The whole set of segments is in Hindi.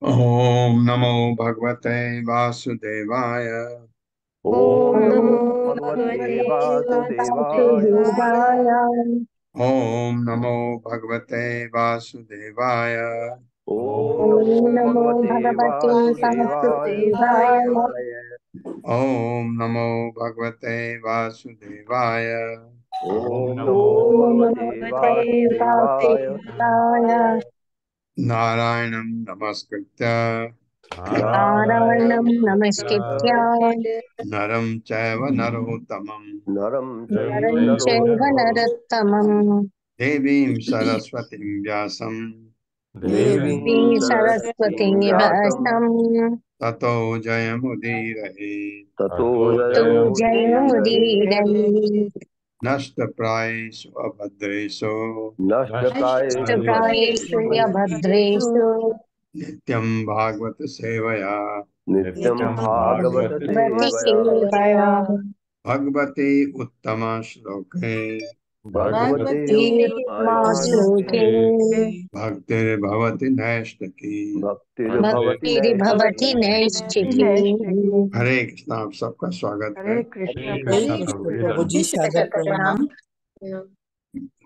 ओम नमो भगवते वासुदेवाय। ओम नमो भगवते वासुदेवाय। ओम नमो भगवते वासुदेवाय। ओम नमो भगवते वासुदेवाय। ओम नमो भगवते वासुदेवाय। ओम नमो भगवते वासुदेवाय। नारायणं नमस्कृत्य नारायणं नमस्कृत्य नरं चैव नरोत्तमं नरं चैव नरोत्तमं देवीं सरस्वतीं व्यासं देवीं सरस्वतीं व्यासं ततो जयमुदीरये। ततो जयमुदीरये। नष्टप्रायेषु अभद्रेषु नष्टप्रायेषु अभद्रेषु नित्यं भागवत सेवया नित्यं भागवत सेवया भगवते उत्तम श्लोके भगवते श्लोके भक्तिर्भवति नैष्ठिकी। भक्तिर्भवति नैष्ठिकी। हरे कृष्ण। आप सबका स्वागत है। हरे कृष्ण प्रभु जी, सादर प्रणाम।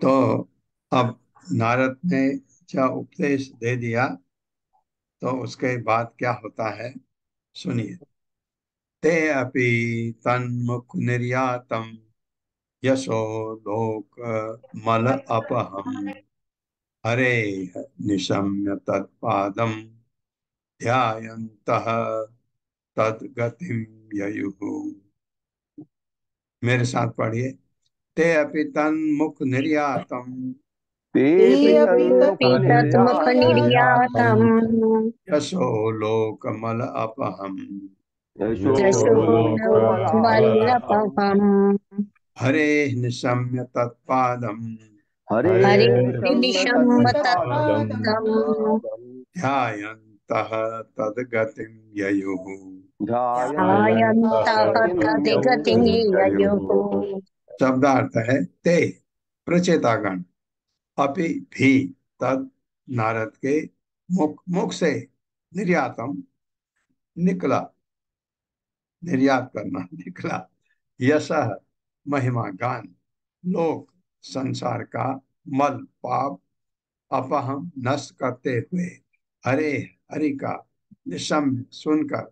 तो अब नारद ने जब उपदेश दे दिया तो उसके बाद क्या होता है सुनिए। ते अपि तन्मुख निर्यातम यशो लोक मल अपहम हरे निशम्य तत्पादम ध्यायन्तः तद्गतिं ययुः। मेरे साथ पढ़िए। ते अपि तन्मुख निर्यातम तेऽपि तन्मुख तन्मुख निर्यातम् निर्यातम् यशो लोकमल अपहम यशो यशो लोकमलापहम् लोकमल्लपहम् हरे निशम्य तत्पादम हरे हरे निशम्य निशम्म तत्पादम् तत्पादम् ध्यायन्तः तद्गतिं ययुः। ध्यायन्तः ध्यायन्तः गतिं तद्गतिं ययुः। ययुः। शब्दार्थ है ते प्रचेतागण अपि भी तद नारद के मुख मुख से निर्यातम निकला, निर्यात करना निकला, यश महिमा गान, लोक संसार का मल पाप अपहम नष्ट करते हुए, हरे हरि का निशम सुनकर,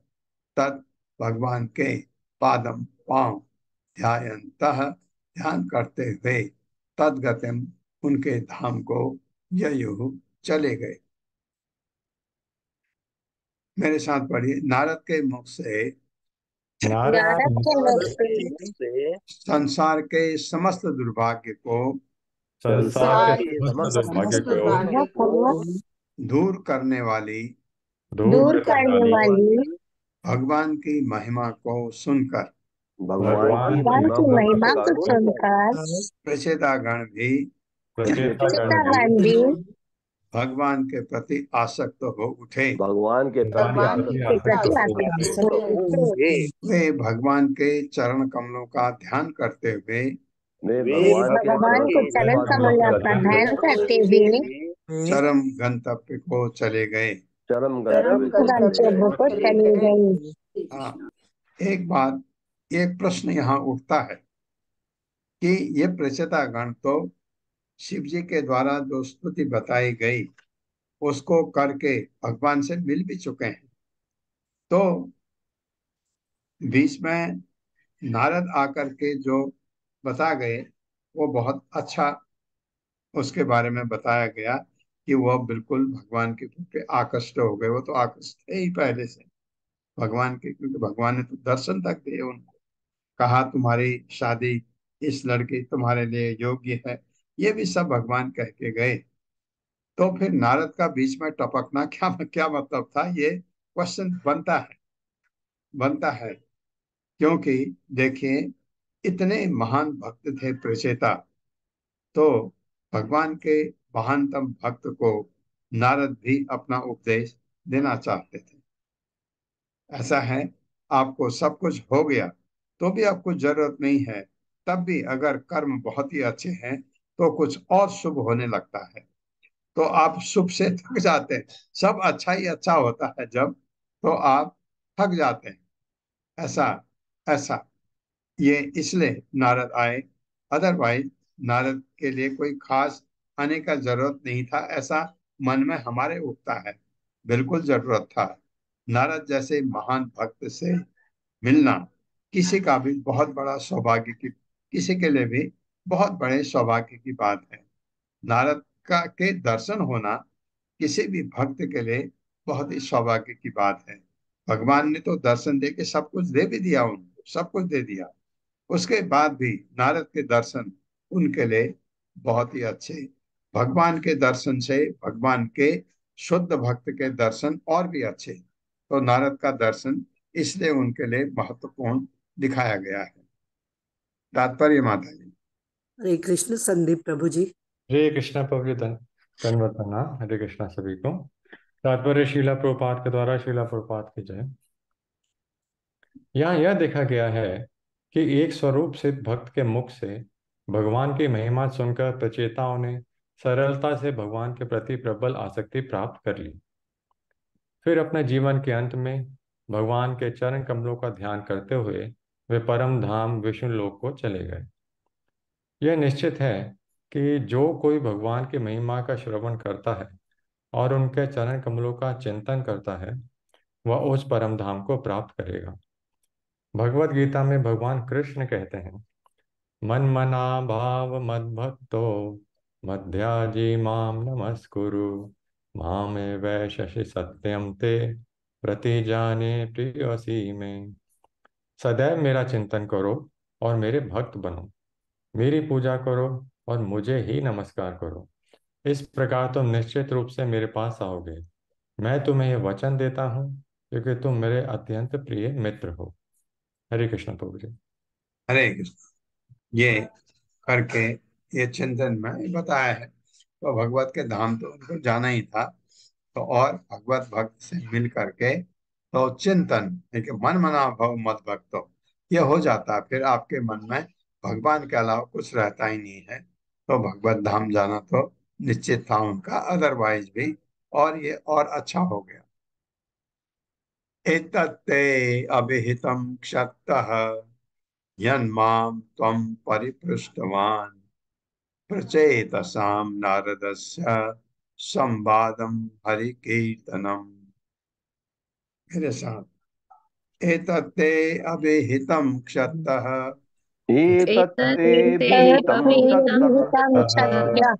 तत् भगवान के पादम पांव ध्यायन्तः ध्यान करते हुए, तद्गतिम उनके धाम को ययुः चले गए। मेरे साथ पढ़िए। नारद के मुख से नारद के मुख से से संसार के समस्त दुर्भाग्य को संसार संसार के के समस्त समस्त दुर्भाग्य दुर्भाग्य को को दूर करने वाली दूर करने वाली भगवान की महिमा को सुनकर भगवान की भगवान महिमा की को महिमा को सुनकर सुनकर प्रचेतागण भी चित्तागण भी भगवान के प्रति आसक्त हो उठे। भगवान के प्रति भगवान के आसक्त प्रति हो आसक्त आसक्त हो उठे। उठे। वे भगवान के चरण कमलों का ध्यान करते हुए वे वे भगवान के भगवान चरण को चरण कमलों कमल का का ध्यान ध्यान करते करते हुए हुए चरम गंतव्य को चले गए। चरम चरम गंतव्य को चले गंतव्य गंतव्य को गए। को चले चली गए। गई। हाँ, एक बात, एक प्रश्न यहाँ उठता है कि ये प्रचेतागण तो शिव जी के द्वारा जो स्तुति बताई गई उसको करके भगवान से मिल भी चुके हैं, तो बीच में नारद आकर के जो बता गए वो बहुत अच्छा उसके बारे में बताया गया कि वह बिल्कुल भगवान के प्रति आकृष्ट हो गए। वो तो आकृष्ट थे ही पहले से भगवान के, क्योंकि भगवान ने तो दर्शन तक दिए उनको, कहा तुम्हारी शादी इस लड़की तुम्हारे लिए योग्य है, ये भी सब भगवान कह के गए। तो फिर नारद का बीच में टपकना क्या क्या मतलब था, ये क्वेश्चन बनता है। क्योंकि देखिए, इतने महान भक्त थे प्रचेता, तो भगवान के महानतम भक्त को नारद भी अपना उपदेश देना चाहते थे। ऐसा है, आपको सब कुछ हो गया तो भी आपको जरूरत नहीं है, तब भी अगर कर्म बहुत ही अच्छे हैं तो कुछ और शुभ होने लगता है, तो आप शुभ से थक जाते हैं। सब अच्छा ही अच्छा होता है जब, तो आप थक जाते हैं। ऐसा ऐसा ये इसलिए नारद आए, अदरवाइज नारद के लिए कोई खास आने का जरूरत नहीं था, ऐसा मन में हमारे उठता है। बिल्कुल जरूरत था। नारद जैसे महान भक्त से मिलना किसी का भी बहुत बड़ा सौभाग्य की, किसी के लिए भी बहुत बड़े सौभाग्य की बात है। नारद का के दर्शन होना किसी भी भक्त के लिए बहुत ही सौभाग्य की बात है। भगवान ने तो दर्शन दे के सब कुछ दे भी दिया, उनको सब कुछ दे दिया, उसके बाद भी नारद के दर्शन उनके लिए बहुत ही अच्छे। भगवान के दर्शन से भगवान के शुद्ध भक्त के दर्शन और भी अच्छे, तो नारद का दर्शन इसलिए उनके लिए महत्वपूर्ण दिखाया गया है। तात्पर्य माता जी। हरे कृष्ण संदीप प्रभु जी। हरे कृष्णा पवित्र धन्यवाद। हरे कृष्णा सभी को। तात्पर्य शिला प्रभुपाद के द्वारा शिला प्रभुपाद की जय। यहाँ यह देखा गया है कि एक स्वरूप से भक्त के मुख से भगवान की महिमा सुनकर प्रचेताओं ने सरलता से भगवान के प्रति प्रबल आसक्ति प्राप्त कर ली। फिर अपने जीवन के अंत में भगवान के चरण कमलों का ध्यान करते हुए वे परम धाम विष्णु लोक को चले गए। यह निश्चित है कि जो कोई भगवान की महिमा का श्रवण करता है और उनके चरण कमलों का चिंतन करता है वह उस परम धाम को प्राप्त करेगा। भगवत गीता में भगवान कृष्ण कहते हैं, मन मना भाव मद्भक्तो मध्याजी माम नमस्कुरु मामे वैशसि सत्यम ते प्रतिजाने प्रियसी में। सदैव मेरा चिंतन करो और मेरे भक्त बनो, मेरी पूजा करो और मुझे ही नमस्कार करो। इस प्रकार तुम निश्चित रूप से मेरे पास आओगे। मैं तुम्हें यह वचन देता हूँ क्योंकि तुम मेरे अत्यंत प्रिय मित्र हो। हरे कृष्ण प्रभु जी। हरे कृष्ण। ये करके ये चिंतन में बताया है। तो भगवत के धाम तो उनको जाना ही था, तो और भगवत भक्त से मिल करके तो चिंतन देखिए, मन मना भव मत भक्तो, ये हो जाता है। फिर आपके मन में भगवान के अलावा कुछ रहता ही नहीं है, तो भगवत धाम जाना तो निश्चित था उनका, अदरवाइज भी। और ये और अच्छा हो गया। एतत्ते अभिहितं क्षत्तः यन्मां त्वं परिपृष्टवान् प्रचेतसां नारदस्य संवादं हरिकीर्तनम्। मेरे साथ, एतत्ते अभिहितं क्षत्तः एतत्ते विहितं क्षत्रः एतद्विहितं सत्यः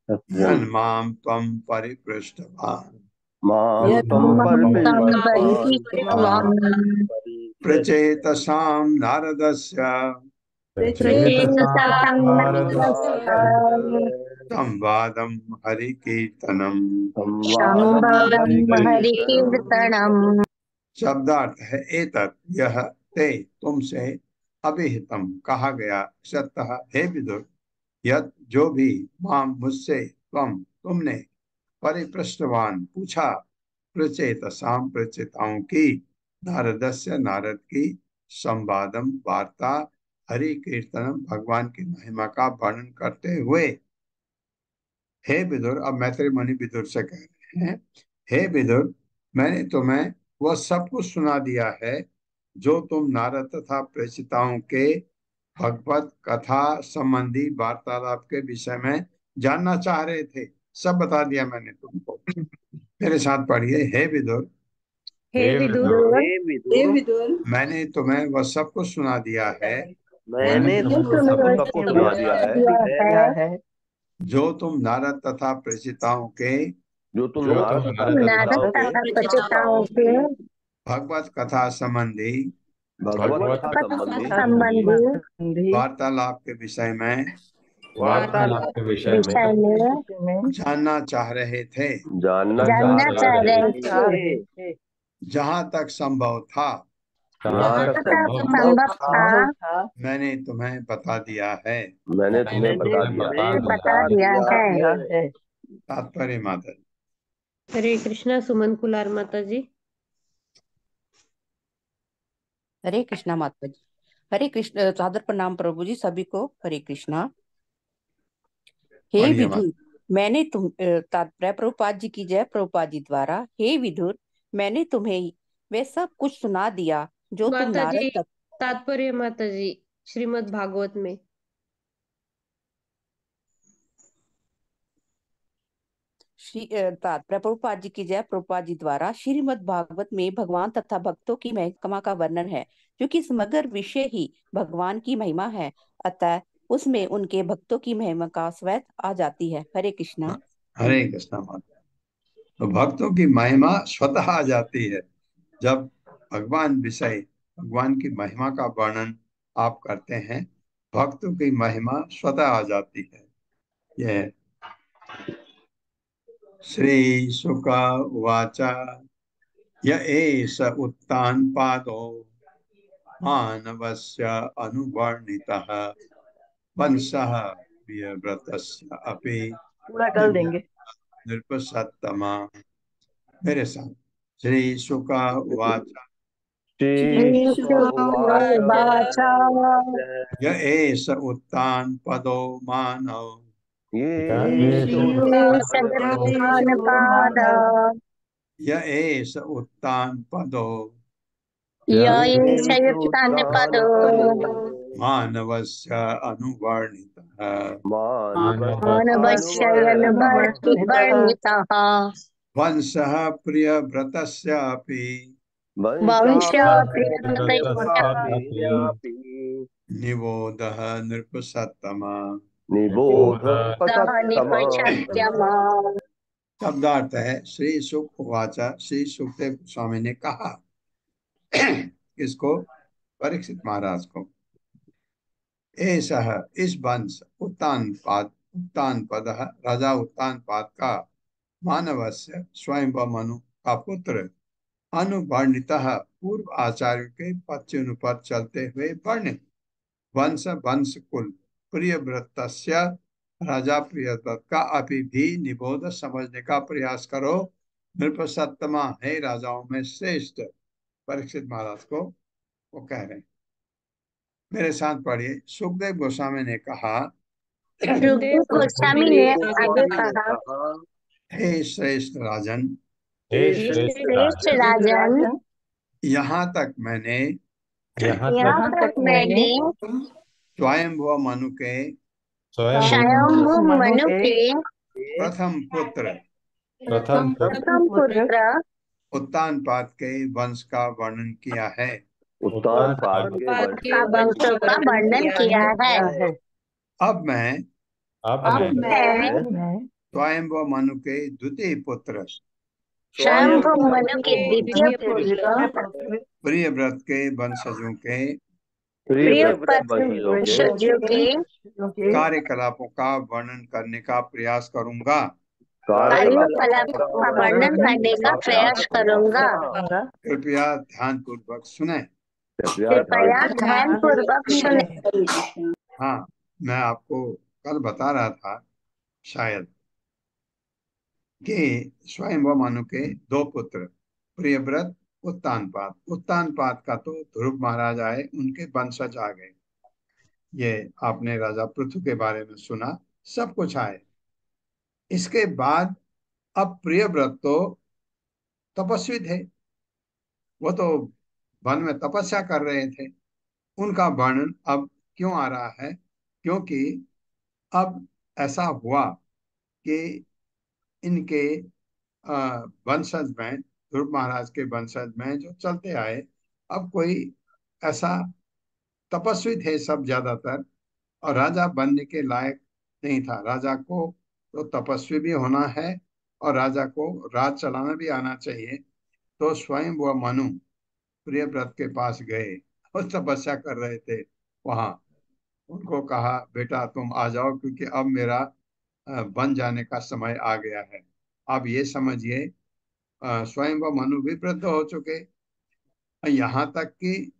सत्यं यन्मां त्वं परिपृष्टवान् मां त्वं यन्मम तं परिपृष्टवान् बहिष्कृतवान् प्रचेतसां नारदस्य प्रचेतसां नारदस्य संवादं हरिकीर्तनम्। संवादं संवादं हरिकीर्तनम्। हरिकीर्तनम्। शब्दार्थ है एतत्, यह, ते तुमसे, अभिहितम कहा गया, सत्य हे विदुर, यद जो भी, माम मुझसे, त्वम तुमने, परिपृष्टवान पूछा, प्रचेतसाम प्रचेताओं की, नारदस्य नारद की, संवादम वार्ता, हरि कीर्तनम भगवान की महिमा का वर्णन करते हुए। हे विदुर, अब मैत्रेय मुनि विदुर से कह रहे हैं, हे विदुर, मैंने तुम्हें वह सब कुछ सुना दिया है जो तुम नारद तथा प्रेषिताओं के भगवत कथा संबंधी वार्तालाप के विषय में जानना चाह रहे थे। सब बता दिया मैंने तुमको। मेरे साथ पढ़िए, हे विदुर, हे हे विदुर, विदुर, हे विदुर, मैंने तुम्हें वह सब कुछ सुना दिया है मैंने मैंने तुमको तुम्हें सब वह सब कुछ सब सुना दिया सुना है दिया है जो तुम नारद तथा प्रेषिताओं के जो तुम जो तुम नारद तथा तुम नारद तथा नारद प्रेषिताओं के तथा प्रचेताओं के भगवत कथा संबंधी भगवत भगवत कथा कथा संबंधी संबंधी वार्तालाप के विषय में वार्तालाप के विषय में विषय में जानना चाह रहे थे। जानना चाह जानना रहे चाह थे। रहे थे। जहां तक संभव था जहाँ जहाँ तक तक जहाँ तक संभव संभव था संभव था मैंने तुम्हें बता दिया है। मैंने मैंने तुम्हें बता तुम्हें दिया बता है। दिया बता है। दिया है। तात्पर्य माता जी। हरे कृष्णा। सुमन कुलार माता जी। हरे कृष्णा माता जी। हरे कृष्ण, सादर प्रणाम प्रभु जी सभी को। हरे कृष्णा। हे पढ़िए विदुर, माता। मैंने तात्पर्य प्रभुपाद जी की जय। प्रभुपाद जी द्वारा, हे विदुर, मैंने तुम्हें वे सब कुछ सुना दिया जो तुम माता नारद जी, तात्पर्य माता जी, श्रीमद् भागवत में। श्री तात्पर्य प्रभुपाद जी की जय। प्रभुपाद जी द्वारा श्रीमद् भागवत में भगवान तथा भक्तों की महिमा का वर्णन है, क्योंकि समग्र विषय ही भगवान की महिमा है। अतः उसमें उनके भक्तों की महिमा का स्वैत आ जाती है। हरे कृष्णा। हरे कृष्णा माता। तो भक्तों की महिमा स्वतः आ जाती है जब भगवान की महिमा का वर्णन आप करते हैं। भक्तों की महिमा स्वतः आ जाती है। यह श्री शुक उवाच, य एष उत्तानपादो मानवस्य अनुवर्णितः वंशः प्रियव्रतस्य अपि पूरा कर दिव्य देंगे। नृपसत्तमा। मेरे साथ, श्री शुक उवाच, श्री शुक उवाच, श्रीशुकोवाच य एष उत्तानपदो मानव ये ये श्रीशतपाद य एष उत्तानपदो य ये एष युक्तान् उत्तान पदो पदो मानवस्य अनुवर्णितः मानवस्य वंशः प्रियव्रतस्यापि वंशप्रियव्रतस्यापि निबोधः नृपसत्तमा। निबोधपसत्तमा। शब्दार्थ है, श्री सुख उवाच, श्री सुखदेव गोस्वामी ने कहा इसको परीक्षित महाराज को, ऐसा इस वंश उत्तानपद राजा उत्तानपाद का मानवस्य स्वयं मनु का पुत्र अनुवर्णित पूर्व आचार्य के पश्चिनुपर चलते हुए वर्णित वंश कुल प्रियव्रतस्य राजा प्रियव्रत का अभी भी निबोध समझने का प्रयास करो। नृपसत्तमा है राजाओं में श्रेष्ठ। परीक्षित महाराज को वो कह रहे हैं। मेरे साथ पढ़िए। सुखदेव गोस्वामी ने कहा, सुखदेव गोस्वामी ने आगे कहा, हे श्रेष्ठ राजन, हे श्रेष्ठ राजन, यहाँ तक मैंने स्वयंभुव मनु के प्रथम पुत्र उत्तानपाद के वंश का वर्णन किया है। उत्तानपाद के वंश का वर्णन किया है। अब मैं स्वयंभुव मनु के द्वितीय पुत्र स्वयंभुव मनु के द्वितीय पुत्र प्रियव्रत के वंशजों के कार्यकलापों का वर्णन करने का प्रयास करूंगा। कृपया ध्यान पूर्वक सुने। हाँ, मैं आपको कल बता रहा था शायद कि स्वयंभुव मनु के दो पुत्र प्रियव्रत उत्तानपाद का तो ध्रुव महाराज आए, उनके वंशज आ गए। ये आपने राजा पृथु के बारे में सुना, सब कुछ आए। इसके बाद अब प्रियव्रत तो तपस्वी थे, वो तो वन में तपस्या कर रहे थे। उनका वर्णन अब क्यों आ रहा है? क्योंकि अब ऐसा हुआ कि इनके वंशज में, ध्रुव महाराज के वंशज में जो चलते आए, अब कोई ऐसा तपस्वी थे सब ज्यादातर, और राजा बनने के लायक नहीं था। राजा को तो तपस्वी भी होना है और राजा को राज चलाना भी आना चाहिए। तो स्वयं वह मनु प्रियव्रत के पास गए और तपस्या कर रहे थे वहां। उनको कहा, बेटा तुम आ जाओ, क्योंकि अब मेरा बन जाने का समय आ गया है। अब ये समझिए, स्वयं वह मनु भी वृद्ध हो चुके, यहाँ तक कि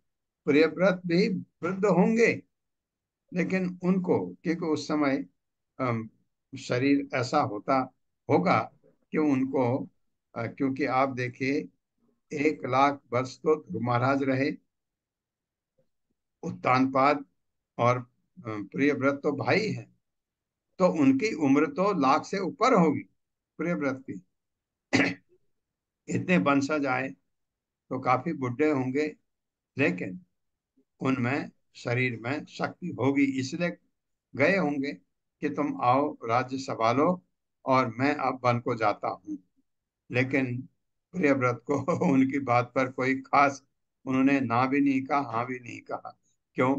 प्रियव्रत भी वृद्ध होंगे, लेकिन उनको, क्योंकि उस समय शरीर ऐसा होता होगा कि उनको, क्योंकि आप देखिए 1,00,000 वर्ष तो ध्रुव महाराज रहे, उत्तानपाद और प्रियव्रत तो भाई हैं, तो उनकी उम्र तो 1,00,000 से ऊपर होगी प्रियव्रत की। इतने वंशज आए तो काफी बुढ़े होंगे, लेकिन उनमें शरीर में शक्ति होगी, इसलिए गए होंगे कि तुम आओ, राज्य संभालो, और मैं अब वन को जाता हूँ। लेकिन प्रियव्रत को उनकी बात पर कोई खास, उन्होंने ना भी नहीं कहा, हाँ भी नहीं कहा। क्यों?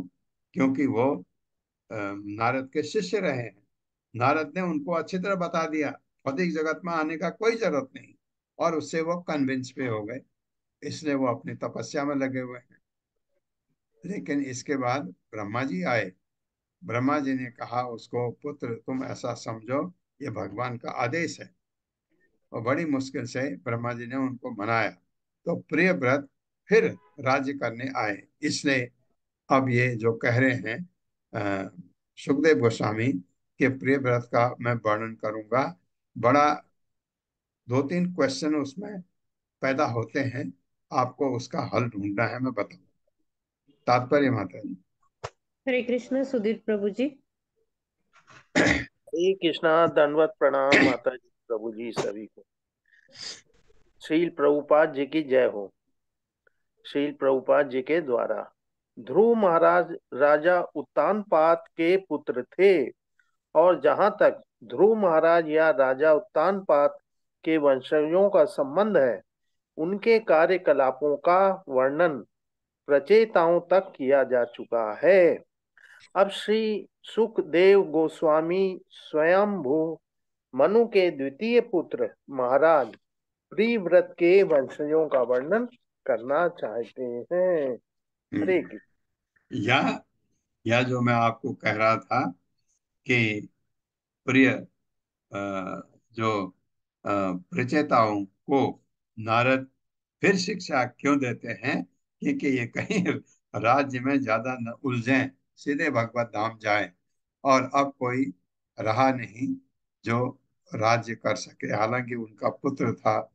क्योंकि वो नारद के शिष्य रहे हैं। नारद ने उनको अच्छी तरह बता दिया भौतिक जगत में आने का कोई जरूरत नहीं, और उससे वो कन्विंस पे हो गए, इसलिए वो अपनी तपस्या में लगे हुए हैं। लेकिन इसके बाद ब्रह्मा जी आए। ब्रह्मा जी ने कहा उसको, पुत्र तुम ऐसा समझो, ये भगवान का आदेश है। और बड़ी मुश्किल से ब्रह्मा जी ने उनको मनाया, तो प्रियव्रत फिर राज्य करने आए। इसलिए अब ये जो कह रहे हैं सुखदेव गोस्वामी के प्रियव्रत का मैं वर्णन करूंगा। बड़ा 2-3 क्वेश्चन उसमें पैदा होते हैं, आपको उसका हल ढूंढना है, मैं बताऊं। तात्पर्य माता जी। हरे कृष्ण सुधीर प्रभु जी। हरे कृष्णा, दंडवत प्रणाम माता जी, प्रभु जी, सभी को। श्रील प्रभुपाद जी की जय हो। श्रील प्रभुपाद जी के द्वारा ध्रुव महाराज राजा उत्तानपाद के पुत्र थे, और जहां तक ध्रुव महाराज या राजा उत्तानपाद के वंशजों का संबंध है, उनके कार्यकलापों का वर्णन प्रचेताओं तक किया जा चुका है। अब श्री सुखदेव गोस्वामी स्वयंभू मनु के द्वितीय पुत्र महाराज प्रिव्रत के वंशजों का वर्णन करना चाहते हैं। हरे कृष्ण। या जो मैं आपको कह रहा था कि प्रिय जो प्रचेताओं को नारद फिर शिक्षा क्यों देते हैं, क्योंकि ये कहीं राज्य में ज्यादा न उलझें, सीधे भगवत धाम जाए। और अब कोई रहा नहीं जो राज्य कर सके। हालांकि उनका पुत्र था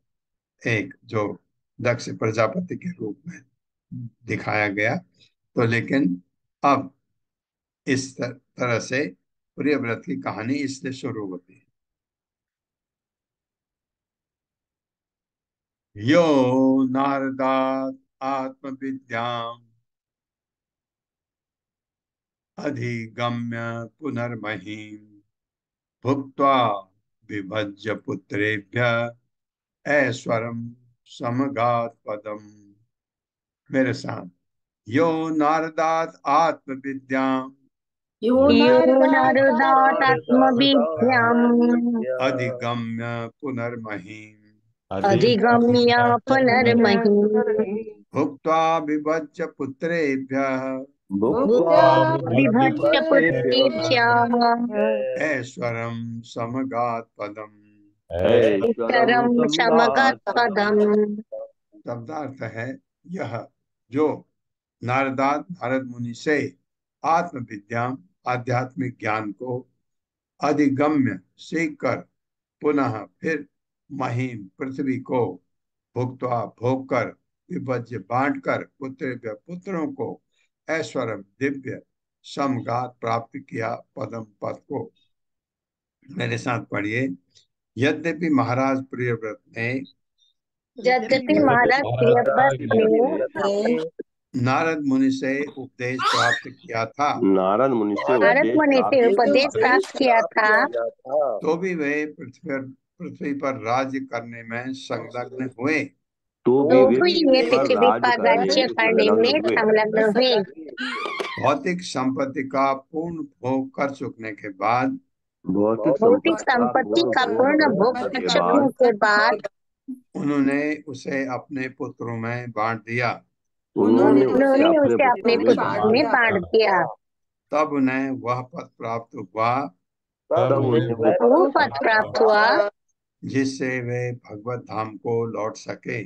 एक, जो दक्ष प्रजापति के रूप में दिखाया गया, तो लेकिन अब इस तरह से प्रियव्रत की कहानी इसलिए शुरू होती है। यो नारदात् आत्मविद्याम् अधिगम्य पुनर्महीम् भुक्त्वा विभज्य पुत्रेभ्यः ऐश्वरं समगात् पदम्। मेरे साथ, यो नारदात् आत्मविद्याम् यो नारदात् आत्मविद्याम् अधिगम्य पुनर्महीम् अधिगम्य पुनर्महीम् भुक्त्वा विभज्य पुत्रेभ्यः भुक्त्वा विभज्य पुत्रेभ्यः ऐश्वरं समगात् पदम्। ऐश्वरं समगात् पदम्। शब्दार्थ है, यह जो नारद मुनि से आत्मविद्या आध्यात्मिक ज्ञान को अधिगम्य सीख कर पुनः फिर महीन पृथ्वी को भुक्त्वा भोग कर विभज्य बांट कर पुत्रों को ऐश्वर्य दिव्य समगात प्राप्त किया पदम पद को। मेरे साथ पढ़िए। यद्यपि महाराज प्रियव्रत ने यद्यपि महाराज प्रियव्रत ने नारद मुनि से उपदेश प्राप्त किया था, नारद मुनि से उपदेश प्राप्त किया था, तो भी वे पृथ्वी पर राज्य करने में संलग्न हुए। तो भी ये पृथ्वी पर राज्य करने में संलग्न हुए। भौतिक संपत्ति का पूर्ण भोग कर चुकने के बाद भौतिक संपत्ति का पूर्ण भोग कर चुकने के बाद उन्होंने उसे अपने पुत्रों में बांट दिया। उन्होंने उसे अपने पुत्रों में बांट दिया। तब उन्हें वह पद प्राप्त हुआ वो पद प्राप्त हुआ जिससे वे भगवत धाम को लौट सके।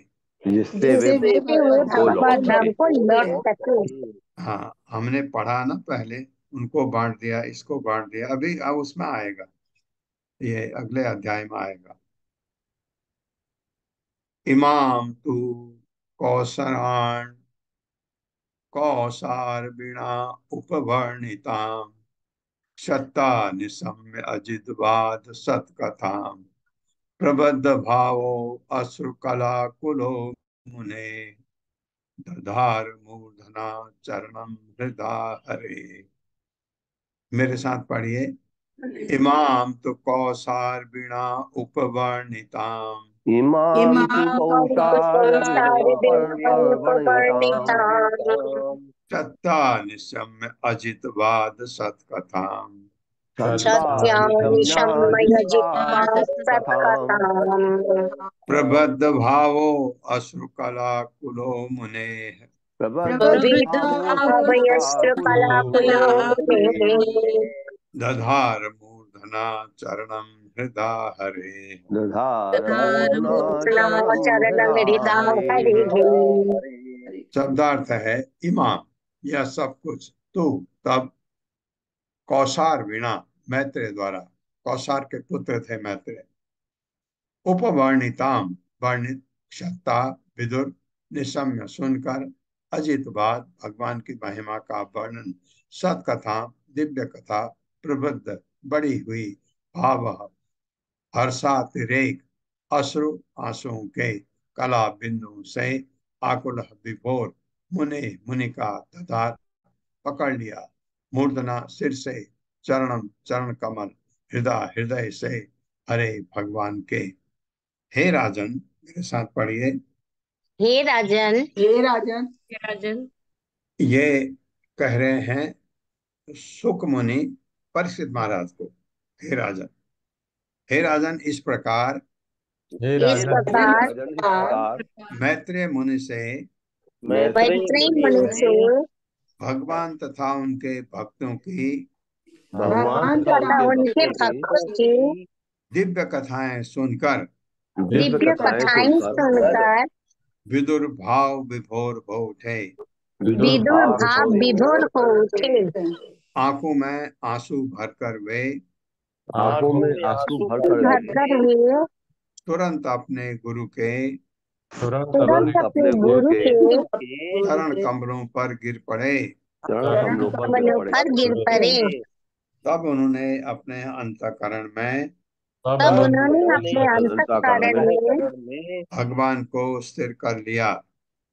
जिससे वे भगवत धाम को लौट सके। हाँ, हमने पढ़ा ना पहले, उनको बांट दिया, इसको बांट दिया। अभी अब उसमें आएगा, ये अगले अध्याय में आएगा। इमाम तु कौसरान कौसारविणा उपवर्णिताम सत्ता निसम्य अजितवाद सत्कथाम प्रबद्ध भावो अश्रु कला कुलो मुने दधार मूर्धना चरणम हृदा हरे। मेरे साथ पढ़िए। इमाम तो कौसार बिना उपवर्णिताम इमाम सत्ता निशम्य अजितवाद सत्कथाम प्रबद्ध भावो अश्रु कला कुलो मुने दधार मूर्धना चरणम हृदा हरे। शब्दार्थ है, इमाम यह सब कुछ तू तब कौसार वीणा मैत्रेय द्वारा, कौसार के पुत्र थे मैत्रेय, उपवर्णिताम वर्णित क्षत्ता विदुर निशम्य सुनकर, अजितवाद भगवान की महिमा का वर्णन, सत्कथा दिव्य कथा, प्रबुद्ध बढ़ी हुई, भाव हर्षातिरेक अश्रु आंसुओं के, कला बिंदु से आकुल विभोर मुने मुनिका तथा पकड़ लिया। मूर्धना सिर से, चरणम चरण कमल, हृदय हृदय से, हरे भगवान के। हे राजन, मेरे साथ पढ़िए। हे राजन, राजन, ये कह रहे हैं सुक मुनि परीक्षित महाराज को। हे राजन, हे राजन, इस प्रकार हे इस राजन, प्रकार मैत्रेय मुनि से मैत्रेय मैत्रेय मुनि मुनि से से भगवान तथा उनके भक्तों की भगवान तथा तथा उनके उनके भक्तों भक्तों की की दिव्य कथाएं सुनकर दिव्य दिव्य कथाएं कथाएं सुनकर विदुर भाव विभोर हो उठे। विदुर भाव विभोर हो उठे। आंखों में आंसू भरकर वे आंखों आंखों में में आंसू आंसू भर भर कर कर भरकर वे तुरंत अपने गुरु के तुरंत तुरंत अपने अपने गुरु गुरु के के के चरण कमलों पर गिर पड़े। चरण कमलों पर गिर पड़े। तब उन्होंने अपने अंतःकरण में तब तब तब उन्होंने उन्होंने अपने अंतःकरण में अंतःकरण में भगवान को स्थिर कर लिया।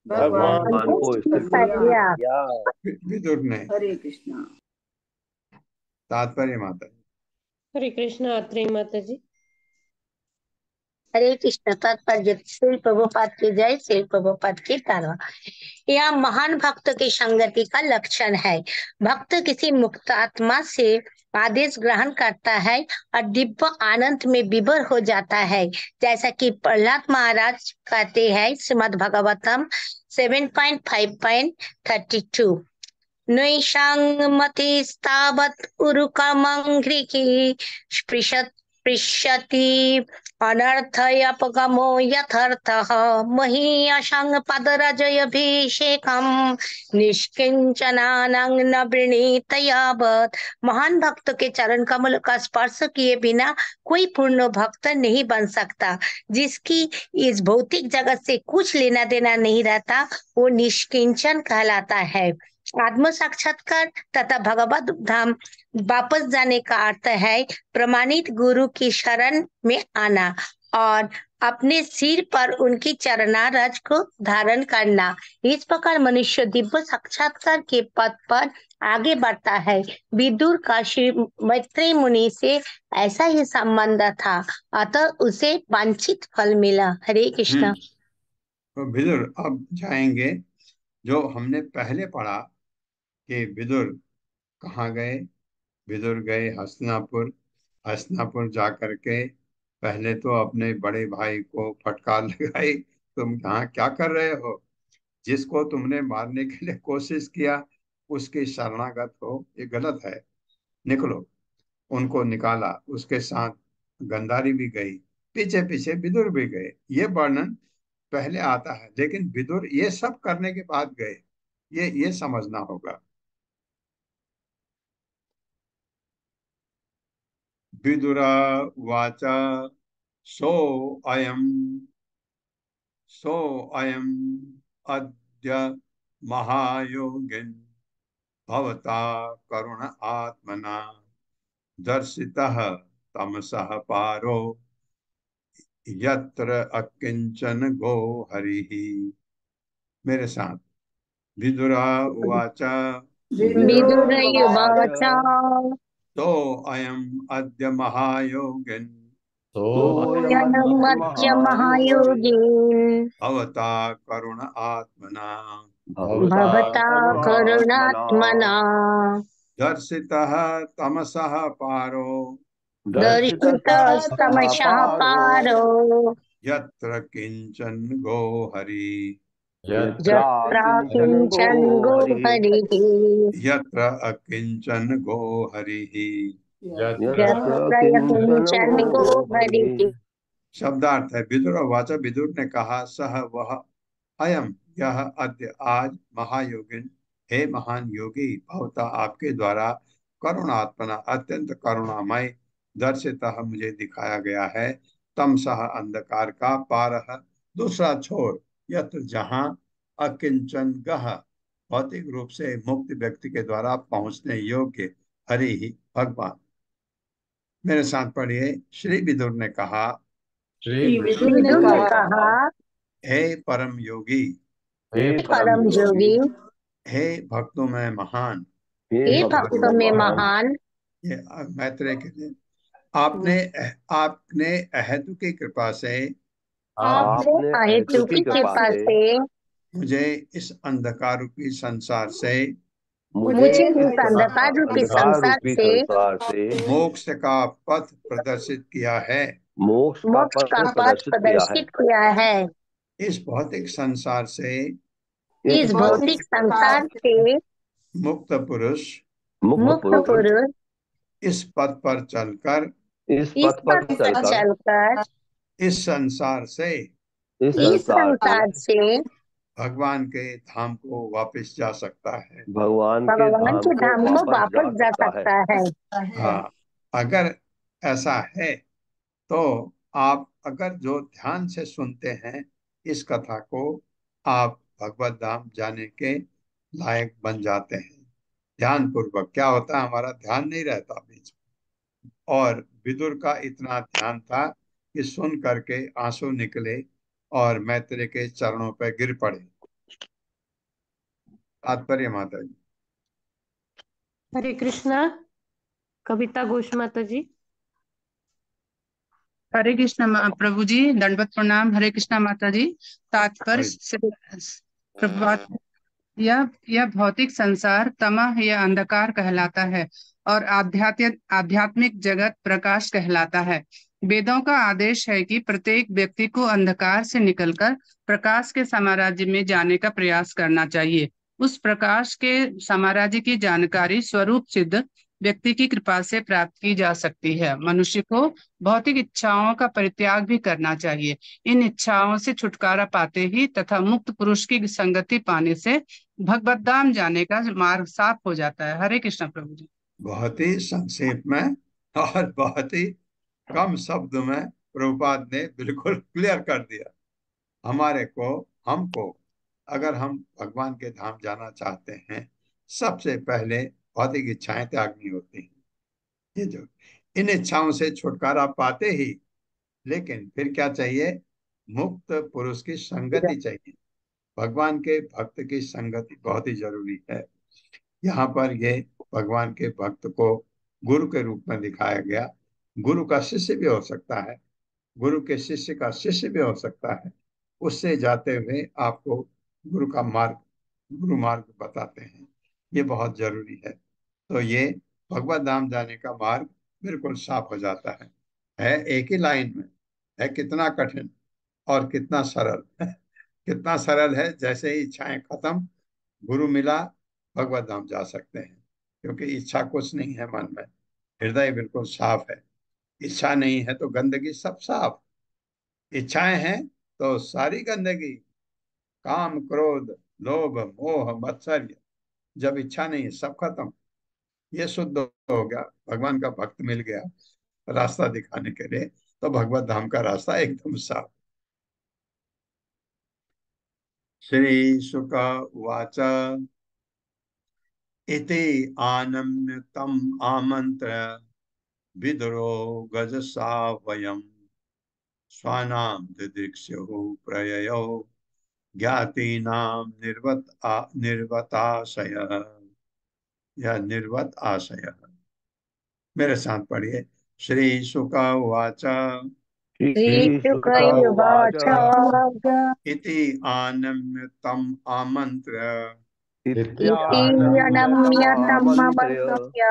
भगवान भगवान को को स्थिर स्थिर कर लिया। किया। विदुर ने। तात्पर्य माता जी। हरे कृष्ण। आत्रेय माता जी। हरे कृष्ण। तात्पर्य श्री प्रभुपाद की जय, श्री प्रभुपाद की तारा। यह महान भक्त की संगति का लक्षण है। भक्त किसी मुक्त आत्मा से आदेश ग्रहण करता है और दिव्य आनंद में विभोर हो जाता है, जैसा कि प्रहलाद महाराज कहते हैं श्रीमद् भागवतम 7.5.32। नैषाङ्मतिस्तावत् उरुकमङ्घ्रिः स्पृशति अनर्थयपगमो यथार्थः महीयशाङ् पदरजयभिषेकम् निष्किञ्चनानां न वृणीत यावत्। महान भक्त के चरण कमल का स्पर्श किए बिना कोई पूर्ण भक्त नहीं बन सकता। जिसकी इस भौतिक जगत से कुछ लेना देना नहीं रहता, वो निष्किंचन कहलाता है। आत्म साक्षात्कार तथा भगवत धाम वापस जाने का अर्थ है प्रमाणित गुरु की शरण में आना और अपने सिर पर उनकी चरणारज को धारण करना। इस प्रकार मनुष्य दिव्य साक्षात्कार के पथ पर आगे बढ़ता है। विदुर का श्री मैत्रेय मुनि से ऐसा ही संबंध था, अतः उसे वांछित फल मिला। हरे कृष्ण। तो विदुर अब जाएंगे। जो हमने पहले पढ़ा कि विदुर कहाँ गए। विदुर गए हस्तिनापुर। हस्तिनापुर जा करके पहले तो अपने बड़े भाई को फटकार लगाई, तुम यहाँ क्या कर रहे हो? जिसको तुमने मारने के लिए कोशिश किया उसके शरणागत हो, ये गलत है, निकलो। उनको निकाला। उसके साथ गंधारी भी गई, पीछे पीछे विदुर भी गए। ये वर्णन पहले आता है, लेकिन विदुर ये सब करने के बाद गए, ये समझना होगा। विदुरा उवाच सो अयम सो अयम अद्य महायोगिन भवता करुण आत्मना दर्शितः तमसः पारो यत्र अकिंचन गो हरिः। मेरे साथ। विदुरा उवाच विदुरयुवाच तो अयम अद्य महायोगिन सोऽयमद्य महायोगिन् भवता करुण आत्मना भवता करुणात्मना दर्शितः तमसः पारो दर्शितस्तमसः पारो यत्र किंचन गो हरि यत्र यत्र किञ्चन गोहरिः यत्र अकिंचन गो हरिः। यत्र किञ्चन गोहरिः। शब्दार्थ है। विदुर वाचा, विदुर ने कहा, सह वह, अयम यह, अद्य आज, महायोगिन हे महान योगी, भवता आपके द्वारा, करुणात्मना अत्यंत करुणामय, दर्शितः मुझे दिखाया गया है, तमसः अंधकार का, पारह दूसरा छोर, यत्र जहाँ, अकिंचन गह भौतिक रूप से मुक्त व्यक्ति के द्वारा पहुंचने योग्य, हरि ही भगवान। मेरे साथ पढ़िए। श्री विदुर ने कहा, श्री विदुर ने कहा, हे परम योगी, हे परम योगी, हे भक्तों में महान, हे भक्तों भक्तों में महान, ये मैत्रेय के लिए आपने आपने अहेतु की कृपा से आपने अहेतु की कृपा से मुझे इस अंधकार रूपी संसार से मुझे इस अंधकार रूपी संसार से मोक्ष का पथ प्रदर्शित किया है। मोक्ष का पथ प्रदर्शित किया है। इस भौतिक संसार से इस भौतिक संसार से मुक्त पुरुष मुक्त पुरुष इस पथ पर चलकर इस पथ पर चलकर इस संसार से भगवान के धाम को वापस जा सकता है। भगवान के धाम को वापस जा सकता है। हाँ, अगर ऐसा है तो आप अगर जो ध्यान से सुनते हैं इस कथा को, आप भगवत धाम जाने के लायक बन जाते हैं। ध्यान पूर्वक क्या होता है, हमारा ध्यान नहीं रहता बीच में। और विदुर का इतना ध्यान था कि सुन करके आंसू निकले और मैत्रेय के चरणों पर गिर पड़े। तात्पर्य माता जी। हरे कृष्णा। कविता घोष माता जी। हरे कृष्णा प्रभु जी, दंडवत प्रणाम। हरे कृष्णा माता जी। तात्पर्य प्रभात यह भौतिक संसार तमः या अंधकार कहलाता है और आध्यात्मिक जगत प्रकाश कहलाता है। वेदों का आदेश है कि प्रत्येक व्यक्ति को अंधकार से निकलकर प्रकाश के साम्राज्य में जाने का प्रयास करना चाहिए। उस प्रकाश के साम्राज्य की जानकारी स्वरूप सिद्ध व्यक्ति की कृपा से प्राप्त की जा सकती है। मनुष्य को भौतिक इच्छाओं का परित्याग भी करना चाहिए। इन इच्छाओं से छुटकारा पाते ही तथा मुक्त पुरुष की संगति पाने से भगवत धाम जाने का मार्ग साफ हो जाता है। हरे कृष्ण प्रभु जी। बहुत ही संक्षेप में और बहुत ही कम शब्द में प्रभुपाद ने बिल्कुल क्लियर कर दिया। हमको अगर हम भगवान के धाम जाना चाहते हैं, सबसे पहले भौतिक इच्छाएं त्यागनी होती हैं। ये जो इन इच्छाओं से छुटकारा पाते ही, लेकिन फिर क्या चाहिए, मुक्त पुरुष की संगति चाहिए। भगवान के भक्त की संगति बहुत ही जरूरी है। यहाँ पर ये भगवान के भक्त को गुरु के रूप में दिखाया गया। गुरु का शिष्य भी हो सकता है, गुरु के शिष्य का शिष्य भी हो सकता है। उससे जाते हुए आपको गुरु मार्ग बताते हैं। ये बहुत जरूरी है। तो ये भगवत धाम जाने का मार्ग बिल्कुल साफ हो जाता है एक ही लाइन में। है कितना कठिन और कितना सरल कितना सरल है। जैसे ही इच्छाएं खत्म, गुरु मिला, भगवत धाम जा सकते हैं। क्योंकि इच्छा कुछ नहीं है मन में, हृदय बिल्कुल साफ है। इच्छा नहीं है तो गंदगी सब साफ, इच्छाएं हैं तो सारी गंदगी, काम क्रोध लोभ मोह मत्सर्य, जब इच्छा नहीं है सब खत्म। ये शुद्ध हो गया, भगवान का भक्त मिल गया रास्ता दिखाने के लिए, तो भगवत धाम का रास्ता एकदम साफ। श्री शुक उवाच इति आनम्य तम आमंत्र विदुरो गजसा वयम् स्वानां दिदृक्ष्युः प्रययौ ज्ञातीनां निर्वताशयः या निर्वत आशयः। मेरे साथ पढ़िए। श्री शुक उवाच श्रीशुकयुवाच इति आनम्य तम आमंत्र इति अनम्य तमवस्य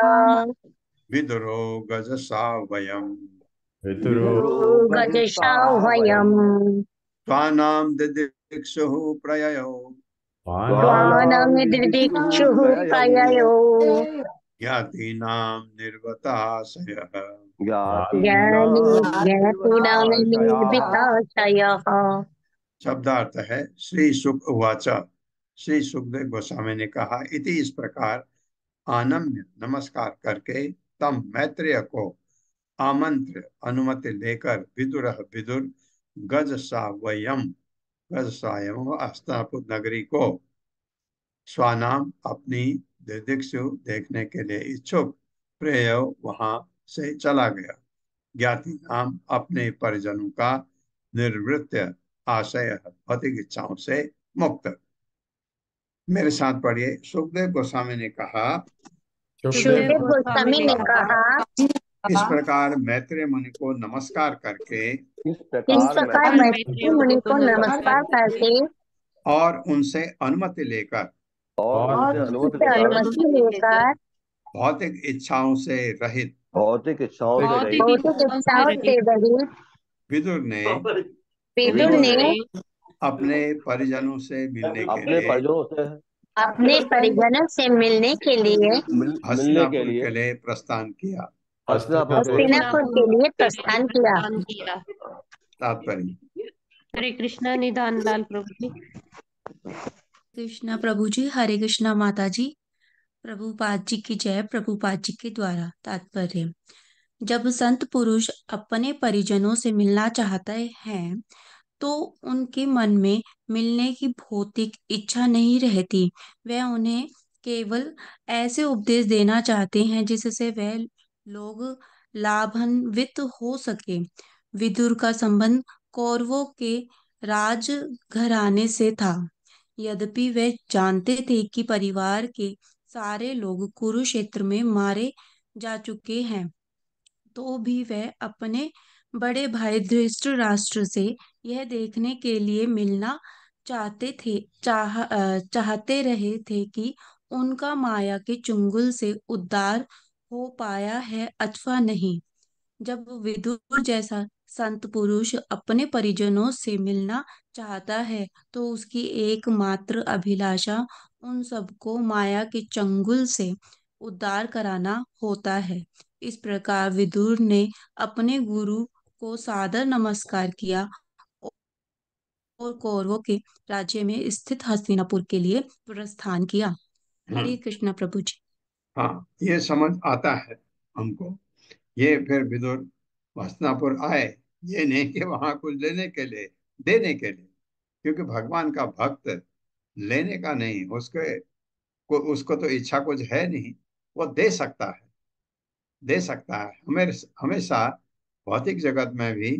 विदुरो गजसा वयम् गजशाह्वयम् स्वानां दिदृक्षुः प्रययौ त्वानमिदृक्षुः प्रययो ज्ञातीनां निर्वताशयः। ज्ञानीनां निर्विताशयः। शब्दार्थ है श्री शुक उवाच। श्री सुखदेव गोस्वामी ने कहा, इति इस प्रकार, आनम्य नमस्कार करके, तम मैत्रेय को आमंत्र अनुमति लेकर, विदुर गज सायम हस्तिनापुर नगरी को स्वानाम अपनी दिदिक्षु देखने के लिए इच्छुक प्रेय वहां से चला गया। ज्ञाति नाम अपने परिजनों का निर्वृत्य आशय भौतिक इच्छाओं से मुक्त। मेरे साथ पढ़िए। सुखदेव गोस्वामी ने कहा सुखदेव गोस्वामी ने कहा, इस प्रकार मैत्रेय मुनि को नमस्कार करके इस इस प्रकार प्रकार मैत्रेय मुनि को नमस्कार करके और उनसे अनुमति लेकर और उनसे अनुमति उनसे लेकर अनुमति लेकर भौतिक इच्छाओं से रहित भौतिक इच्छाओं से रहित भौतिक इच्छाओं से रहित विदुर ने विदुर ने अपने परिजनों से मिलने के अपने लिए परिजनों से अपने परिजनों से मिलने के लिए मिलने के हस्तिनापुर लिए के लिए प्रस्थान किया। हस्तिनापुर के लिए हस्तिनापुर के लिए प्रस्थान किया। तात्पर्य। हरे कृष्णा निधान लाल प्रभु जी। कृष्णा प्रभु जी। हरे कृष्णा माता जी। प्रभुपाद जी की जय। प्रभुपाद जी के द्वारा तात्पर्य। जब संत पुरुष अपने परिजनों से मिलना चाहते हैं तो उनके मन में मिलने की भौतिक इच्छा नहीं रहती। वे उन्हें केवल ऐसे उपदेश देना चाहते हैं जिससे वह लोग लाभान्वित हो सके। विदुर का संबंध कौरवों के राज घराने से था। यद्यपि वे जानते थे कि परिवार के सारे लोग कुरुक्षेत्र में मारे जा चुके हैं, तो भी वह अपने बड़े भाई धृतराष्ट्र से यह देखने के लिए मिलना चाहते रहे थे कि उनका माया के चुंगल से उद्धार हो पाया है अथवा नहीं। जब विदुर जैसा संत पुरुष अपने परिजनों से मिलना चाहता है तो उसकी एकमात्र अभिलाषा उन सबको माया के चंगुल से उद्धार कराना होता है। इस प्रकार विदुर ने अपने गुरु को सादर नमस्कार किया और कौरवों के राज्य में स्थित हस्तिनापुर के लिए प्रस्थान किया। हरे कृष्णा प्रभु जी। हाँ, ये समझ आता है हमको। ये फिर विदुर हस्तिनापुर आए, ये नहीं कि वहां कुछ लेने के लिए, देने के लिए, क्योंकि भगवान का भक्त लेने का नहीं, उसको तो इच्छा कुछ है नहीं, वो दे सकता है, दे सकता है। हमेशा भौतिक जगत में भी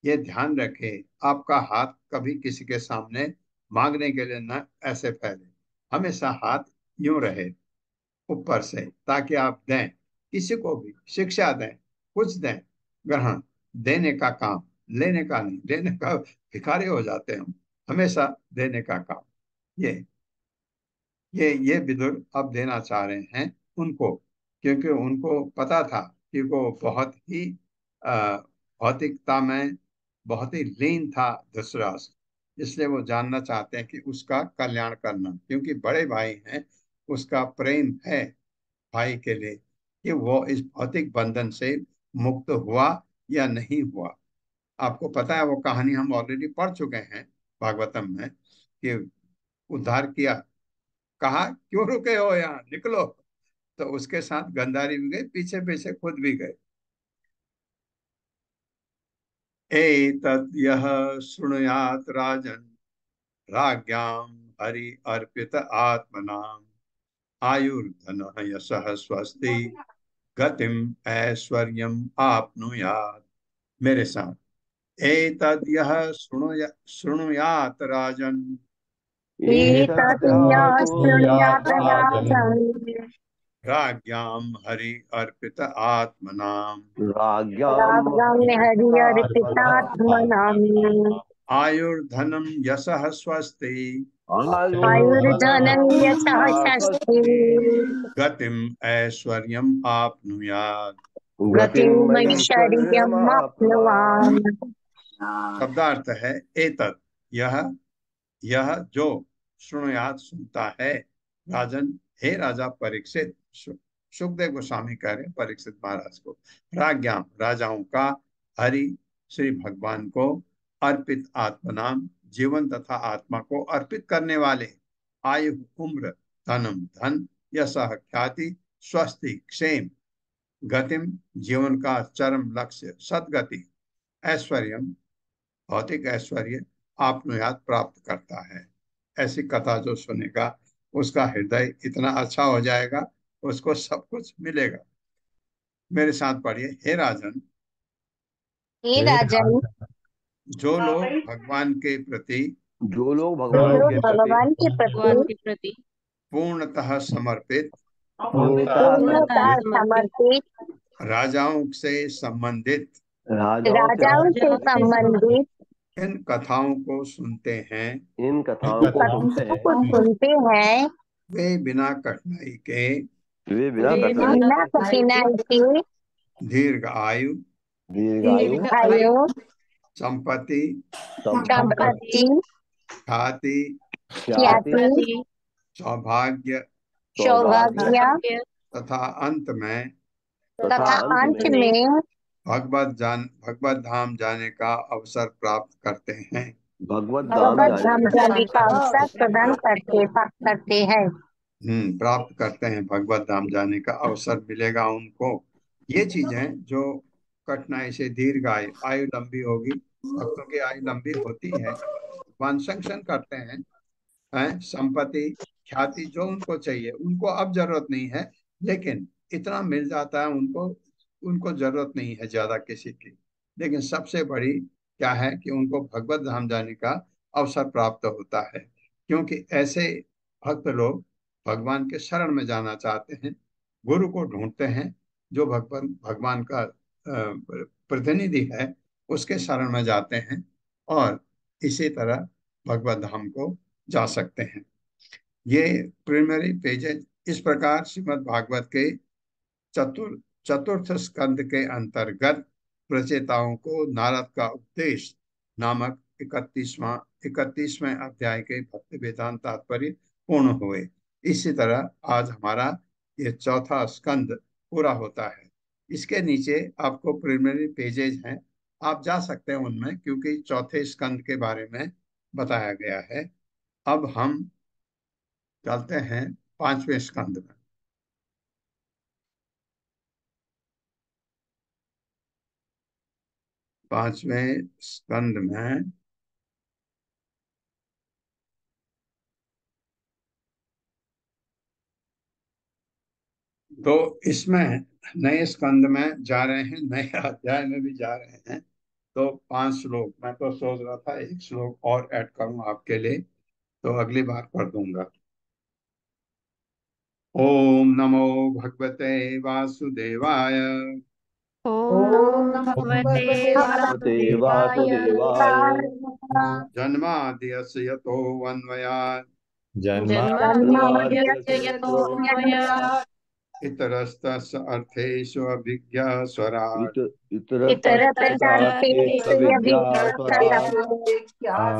ये ध्यान रखे, आपका हाथ कभी किसी के सामने मांगने के लिए न ऐसे फैले, हमेशा हाथ यूं रहे ऊपर से, ताकि आप दें, किसी को भी शिक्षा दें, कुछ दें, ग्रहण, देने का काम, लेने का नहीं। लेने का भिखारी हो जाते हैं हम, हमेशा देने का काम। ये विदुर अब देना चाह रहे हैं उनको, क्योंकि उनको पता था कि वो बहुत ही भौतिकता में बहुत ही लीन था धृतराष्ट्र, इसलिए वो जानना चाहते हैं कि उसका कल्याण करना, क्योंकि बड़े भाई हैं, उसका प्रेम है भाई के लिए कि वो इस भौतिक बंधन से मुक्त हुआ या नहीं हुआ। आपको पता है वो कहानी हम ऑलरेडी पढ़ चुके हैं भागवतम में, कि उद्धार किया, कहा क्यों रुके हो, यहाँ निकलो, तो उसके साथ गंधारी भी गए, पीछे पीछे खुद भी गए। एतत् यः शृणुयात् राजन् राज्ञां हरि अर्पित आत्मनाम् आयुर्धनः यशः स्वस्ति गतिम ऐश्वर्यम आपनुयात्। मेरे साथ, एतद् यः शृणुयात् राजन् राज्ञां हरि अर्पित आत्मनाम् आयुर्धनम यशः स्वस्ति गतिम ऐश्वर्यम आपनुयात्। शब्दार्थ है एतत्, यह जो शृणुयात सुनता है, राजन हे राजा परीक्षित, सुखदेव गोस्वामी कह रहे परीक्षित महाराज को, राज्ञाम राजाओं का, हरि श्री भगवान को, अर्पित आत्मनाम जीवन तथा आत्मा को अर्पित करने वाले, आयु उम्र, धनम धन, यशः ख्याति, स्वस्ति क्षेम, गतिम जीवन का चरम लक्ष्य सदगति, ऐश्वर्यम भौतिक ऐश्वर्य आपनुयात प्राप्त करता है। ऐसी कथा जो सुनेगा उसका हृदय इतना अच्छा हो जाएगा, उसको सब कुछ मिलेगा। मेरे साथ पढ़िए, हे राजन, हे राजन, जो लोग भगवान के प्रति जो लोग भगवान के भगवान के प्रति पूर्णतः समर्पित पूर्णतः पूर्णतः समर्पित समर्पित राजाओं से संबंधित राजाओं से संबंधित इन कथाओं को सुनते हैं इन कथाओं को सुनते कथाओं को हैं सुनते हैं वे बिना कठिनाई के वे बिना कठिनाई बिना कठिनाई के दीर्घ आयु दीर्घायु आयु संपत्ति संपत्ति ख्याति ख्याति ख्याति सौभाग्य सौभाग्य तथा अंत में तथा अंत में भगवत धाम जाने का अवसर प्राप्त करते हैं। भगवत भगवत धाम धाम जाने का अवसर प्रदान करते हैं। प्राप्त करते हैं। भगवत धाम जाने का अवसर मिलेगा उनको। ये चीजें जो कठिनाई से दीर्घ आयु लंबी होगी, भक्तों की आयु लंबी होती है, वंशंकन करते हैं, संपत्ति ख्याति जो उनको चाहिए उनको अब जरूरत नहीं है, लेकिन इतना मिल जाता है उनको जरूरत नहीं है ज्यादा किसी की। लेकिन सबसे बड़ी क्या है कि उनको भगवत धाम जाने का अवसर प्राप्त होता है, क्योंकि ऐसे भक्त लोग भगवान के शरण में जाना चाहते हैं, गुरु को ढूंढते हैं जो भगवान का प्रतिनिधि है, उसके शरण में जाते हैं और इसी तरह भगवत धाम को जा सकते हैं। ये प्रीलिमिनरी पेजेज इस प्रकार श्रीमद् भागवत के चतुर्थ स्कंद के अंतर्गत प्रचेताओं को नारद का उपदेश नामक 31वें अध्याय के भक्ति वेदांत तात्पर्य पूर्ण हुए। इसी तरह आज हमारा ये चौथा स्कंद पूरा होता है। इसके नीचे आपको प्रीलिमिनरी पेजेज हैं, आप जा सकते हैं उनमें, क्योंकि चौथे स्कंद के बारे में बताया गया है। अब हम चलते हैं 5वें स्कंद में। पांचवें स्कंद में तो इसमें नए स्कंद में जा रहे हैं, नए अध्याय में भी जा रहे हैं। तो 5 श्लोक, मैं तो सोच रहा था 1 श्लोक और ऐड करूं आपके लिए, तो अगली बार कर दूंगा। ओम नमो भगवते वासुदेवाय। ओम नमो भगवते वासुदेवाय जन्माद्यस्य यतोऽन्वयात् जन्माद्यस्य यतोऽन्वयात् इतरस्तस्य अर्थेषु अभिज्ञस्वराट्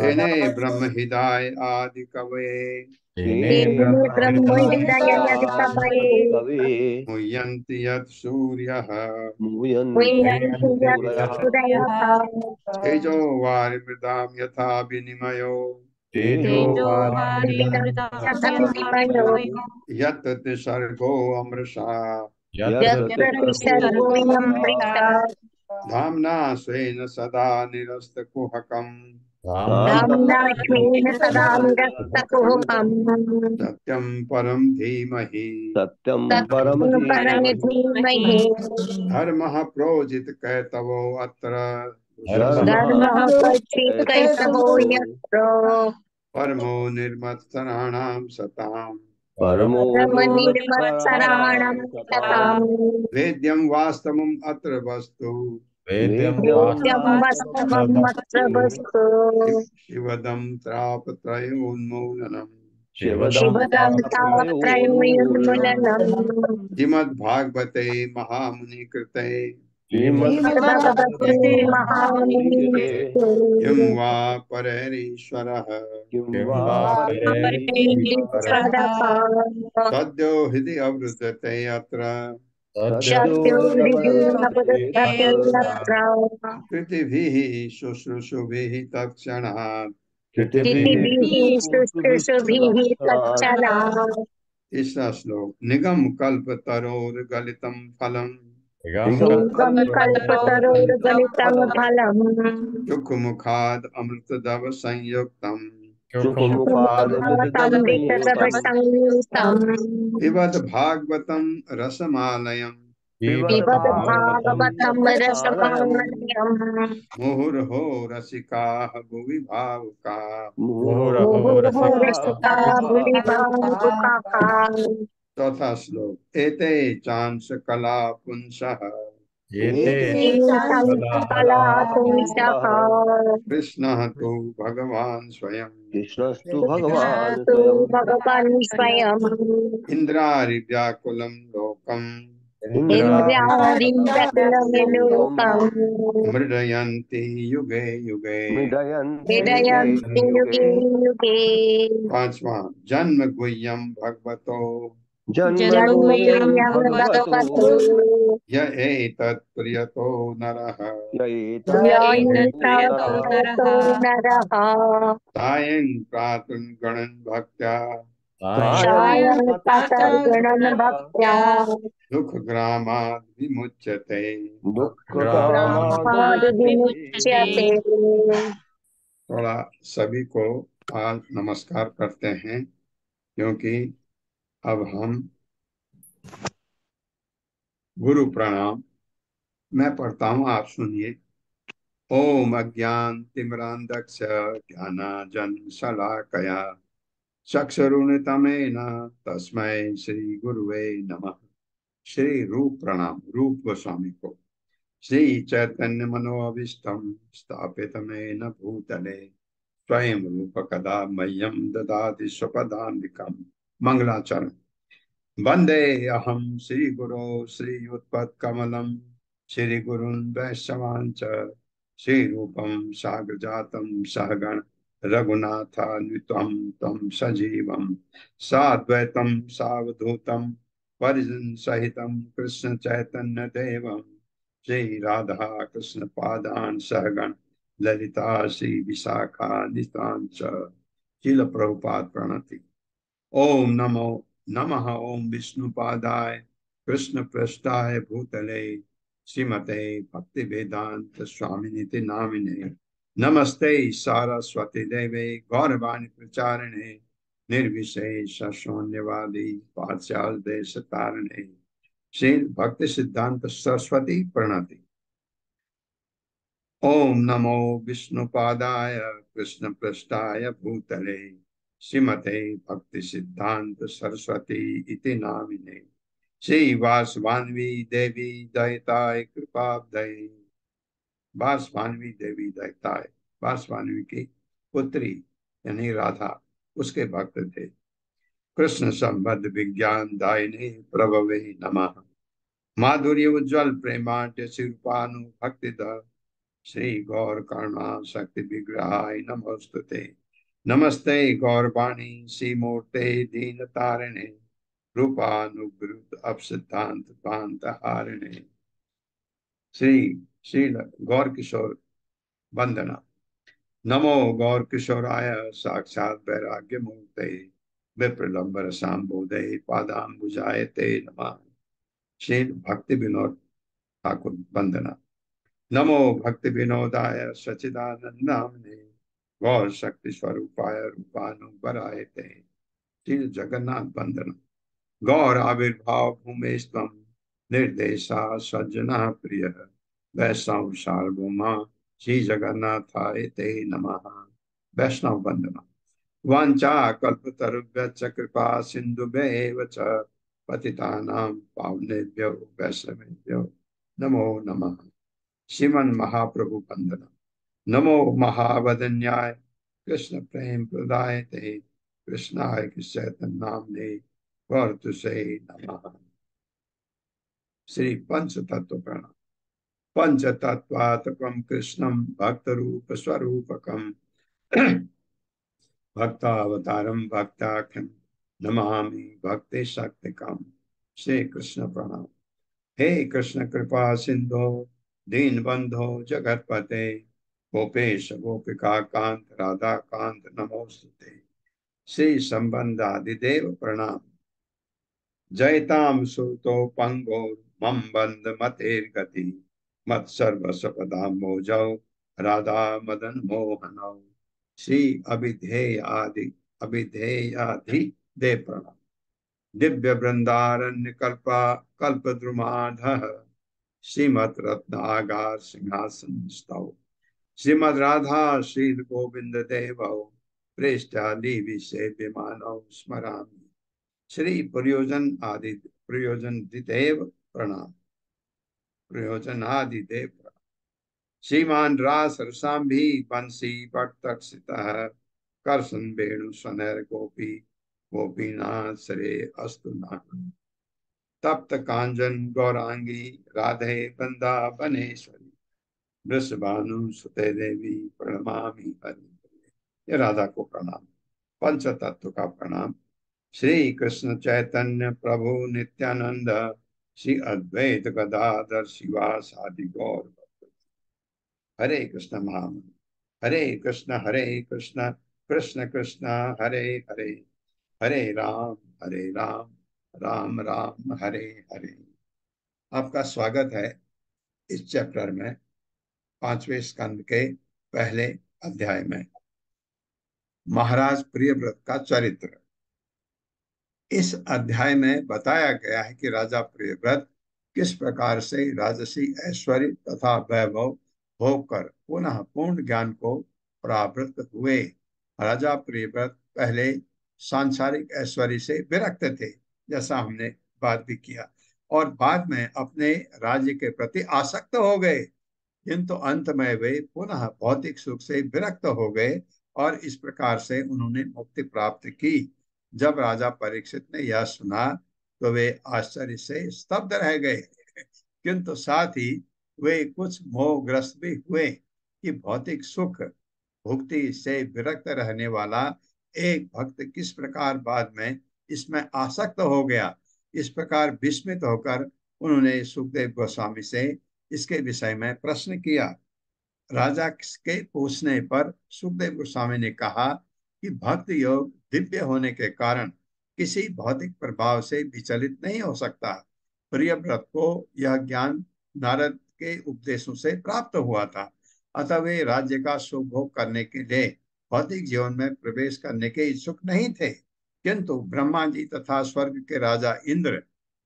तेने ब्रह्महृदाय आदि कवये मुह्यन्ति यत् सूर्यः तेजो वारिमृदां यथा विनिमयो यत् त्रिसर्गो अमृषा धाम्ना स्वेन सदा निरस्तकुहकम् सत्यं परं धीमहि धर्मः प्रोजित कैतवो अत्र परमो निर्मत्सराणां सताम् वेद्यं वास्तवम् अत्र वस्तु शिवदं त्रापत्रयोन्मूलनम् श्रीमद्भागवते महामुनिकृते किं वा परैरीश्वरः सद्यो हृदि अवृद्धते अत्र कृतिभिः शुश्रूषुभिः तत्क्षणात्। तीसरा श्लोक। निगम कल्प तरोर्गलितं फलम् चुखमुखाद् अमृतद्रव संयुक्तम् पिबत भागवतं रसमालयम् मुहुर्हो रसिकाः भुवि भावुकाः। चौथा श्लोक। एते चांस कला पुंसः एते एते कला कलापुंसः कृष्णः तु भगवान् स्वयं कृष्णस्तु कृष्णः भगवान् तु स्वयं भगवान् स्वयम् इन्द्रारिव्याकुलं लोकम् इन्द्रादिव्याकुलम् इन्द्रियाणीन्द्रकुलमेलोकम् मृडयन्ति युगे युगे। मृडयन्ति युगे क्रीडयन्ति युगे युगे युगे। पांचवा। जन्म गुह्यं भगवतो जन्मगुह्यं जन्मभूयं भगवतो भगवतो य एतत् प्रियतो नरः य यायिता एतत्प्रियतो प्रियतो नरः नरः सायं प्रातः गणन् भक्त्या सायं सायं सायं प्रातर्गणन् प्रातः भक्त्या दुःखग्रामाद् विमुच्यते। दुःखकामाद् विमुच्यते। विमुच्यते। थोड़ा सभी को आज नमस्कार करते हैं, क्योंकि अब हम गुरु प्रणाम मैं पढ़ता हूँ, आप सुनिए। ओम अज्ञानतिमिरान्धस्य ज्ञानाञ्जनशलाकया चक्षुरुन्मिलितं तस्मै श्री गुरुवे नमः। श्री रूप प्रणाम, रूप गोस्वामी को। श्री चैतन्य मनोभीष्टं स्थापितमेन भूतले स्वयं रूप कदा मह्यं ददाति स्वपदान्तिकं। मंगलाचरण। वंदे अहम श्री गुरो श्रीयुत्पत्कमलं श्रीगुरुन् वैष्णवांच श्रीरूपं साग्रजातं सहगण रघुनाथान्वितं तं सजीवं साद्वैतं सावधूतं परिजन सहितं कृष्ण चैतन्य देवं श्री राधा कृष्ण पादान सहगण ललिता श्री विशाखा नितांच। शिल प्रभुपाद प्रणति। ओम नमो नमः। ओम विष्णुपादाय कृष्ण पृष्ठाय भूतले श्रीमते भक्ति वेदांत स्वामिनिति नामिने नमस्ते सारस्वती देवे गौरवाणी प्रचारिणे निर्विशेष शून्यवादी पाश्चात्य देश तारिणे श्री भक्ति सिद्धांत सरस्वती प्रणति। ओम नमो विष्णुपादाय कृष्ण पृष्ठाय भूतले श्रीमते भक्ति सिद्धांत सरस्वती इति नामिने श्री वासवान्वी देवी दयिताय कृपाब्धये। वासवान्वी देवी दयिताय, वासवान्वी की पुत्री यानी राधा उसके भक्त थे। कृष्ण संबद्ध विज्ञान दायिने प्रभवे नमः। माधुर्य उज्ज्वल प्रेमाट्य शिरूपानु भक्तिद श्री गौर करुणा शक्ति विग्रहाय नमोस्तुते। नमस्ते गौरवाणी श्रीमूर्ते दीन तारिणे रूपानुग्रुत अपसिद्धांत पांत हारिणे। श्री श्री गौर किशोर वंदना। नमो गौर किशोराय साक्षात वैराग्य मूर्ते विप्रलंबर सांबोधे पादाम्बुजाय ते नमः। श्री भक्ति विनोद ठाकुर वंदना। नमो भक्ति विनोदाय सचिदानंद नामने गौर शक्ति स्वरूपाय रूपानुबराय ते श्री जगन्नाथ वंदना। गौर आविर्भाव भूमेस्त्वं निर्देशा सज्जना प्रिय वैष्णव सार्वभौमा श्री जगन्नाथाय ते नमः। वैष्णव वंदना। वांछा कल्पतरुभ्यश्च कृपा सिन्धुभ्यैव च पतितानां पावनेभ्यो वैष्णवेभ्यो नमो नमः। श्रीमन महाप्रभु वंदना। नमो महावदन्याय कृष्ण प्रेम प्रदाय ते कृष्णाय चैतन्य नामने गौर तुसे नमः। श्री पंच तत्व प्रणव। पंच तत्वात्मकं कृष्णं भक्त रूप स्वरूपकं भक्तावतारम भक्ताख्यम नमामि भक्ति शक्तिकम। श्री कृष्ण प्रणव। हे कृष्ण कृपा सिंधो दीन बंधो जगतपते गोपेश गोपिका कांत राधा कांत नमोस्तुते। श्री संबंध आदिदेव प्रणाम। जयताम सुतो पंगो मम बंद मतेर्गति मत सर्वसपदा मोजौ राधा मदन मोहनौ। श्री अभिधेयादि देव प्रणाम। दिव्य वृंदारण्य कल्पा कल्प द्रुमाधः श्रीमद रत्नागार सिंहासन स्तव श्रीमद राधा श्री गोविंद देव पृष्ठादि विषय विमानौ स्मरामि। श्री प्रयोजनादिदेव प्रणाम। प्रयोजनादिदेव प्रणाम। श्रीमान रास रसाम्भी बंसी भट्टक्षितः कर्षण वेणु स्वनैर गोपी गोपीनाथ श्रे अस्तु नाम। तप्त कांजन गौरांगी राधे वृंदावनेश्वरी वृषभानु सुते देवी प्रणमामि हरि। ये राधा को प्रणाम। पंच तत्व का प्रणाम। श्री कृष्ण चैतन्य प्रभु नित्यानंद श्री अद्वैत गदाधर शिवासादि गौर भक्त। हरे कृष्ण महामंत्र। हरे कृष्ण कृष्ण कृष्ण हरे हरे, हरे राम राम राम हरे हरे। आपका स्वागत है इस चैप्टर में, 5वें स्कंद के पहले अध्याय में। महाराज प्रियव्रत का चरित्र। इस अध्याय में बताया गया है कि राजा प्रियव्रत किस प्रकार से राजसी ऐश्वर्य तथा वैभव होकर पुनः पूर्ण ज्ञान को प्राप्त हुए। राजा प्रियव्रत पहले सांसारिक ऐश्वर्य से विरक्त थे, जैसा हमने बात भी किया, और बाद में अपने राज्य के प्रति आसक्त हो गए, किंतु अंत में वे पुनः भौतिक सुख से विरक्त हो गए और इस प्रकार से उन्होंने मुक्ति प्राप्त की। जब राजा परीक्षित ने यह सुना तो वे आश्चर्य से स्तब्ध रह गए, किंतु साथ ही वे कुछ मोहग्रस्त भी हुए कि भौतिक सुख भुक्ति से विरक्त रहने वाला एक भक्त किस प्रकार बाद में इसमें आसक्त हो गया। इस प्रकार विस्मित होकर उन्होंने सुखदेव गोस्वामी से इसके विषय में प्रश्न किया। राजा के पूछने पर सुखदेव गोस्वामी ने कहा कि भक्त योग दिव्य होने के कारण किसी भौतिक प्रभाव से विचलित नहीं हो सकता। प्रियव्रत को यह ज्ञान नारद के उपदेशों से प्राप्त हुआ था, अतः वे राज्य का सुख भोग करने के लिए भौतिक जीवन में प्रवेश करने के इच्छुक नहीं थे, किंतु ब्रह्मा जी तथा स्वर्ग के राजा इंद्र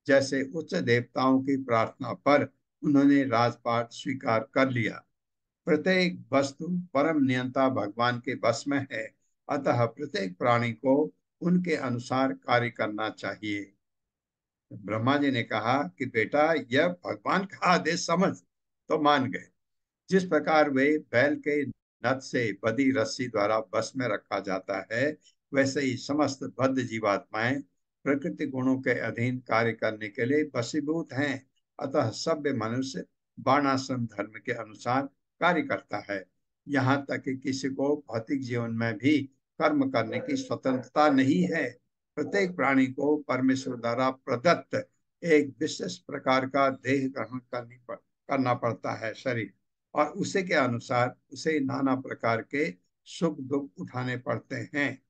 जैसे उच्च देवताओं की प्रार्थना पर उन्होंने राजपाट स्वीकार कर लिया। प्रत्येक वस्तु परम नियंता भगवान के बस में है, अतः प्रत्येक प्राणी को उनके अनुसार कार्य करना चाहिए। ब्रह्मा जी ने कहा कि बेटा, यह भगवान का आदेश समझ, तो मान गए। जिस प्रकार वे बैल के नथ से बदी रस्सी द्वारा बस में रखा जाता है, वैसे ही समस्त बद्ध जीवात्माएं प्रकृति गुणों के अधीन कार्य करने के लिए वशीभूत हैं। अतः सभ्य मनुष्य वर्णाश्रम धर्म के अनुसार कार्य करता है। यहाँ तक कि किसी को भौतिक जीवन में भी कर्म करने की स्वतंत्रता नहीं है। प्रत्येक प्राणी को परमेश्वर द्वारा प्रदत्त एक विशेष प्रकार का देह ग्रहण करना पड़ता है, शरीर, और उसे के अनुसार उसे नाना प्रकार के सुख दुख उठाने पड़ते हैं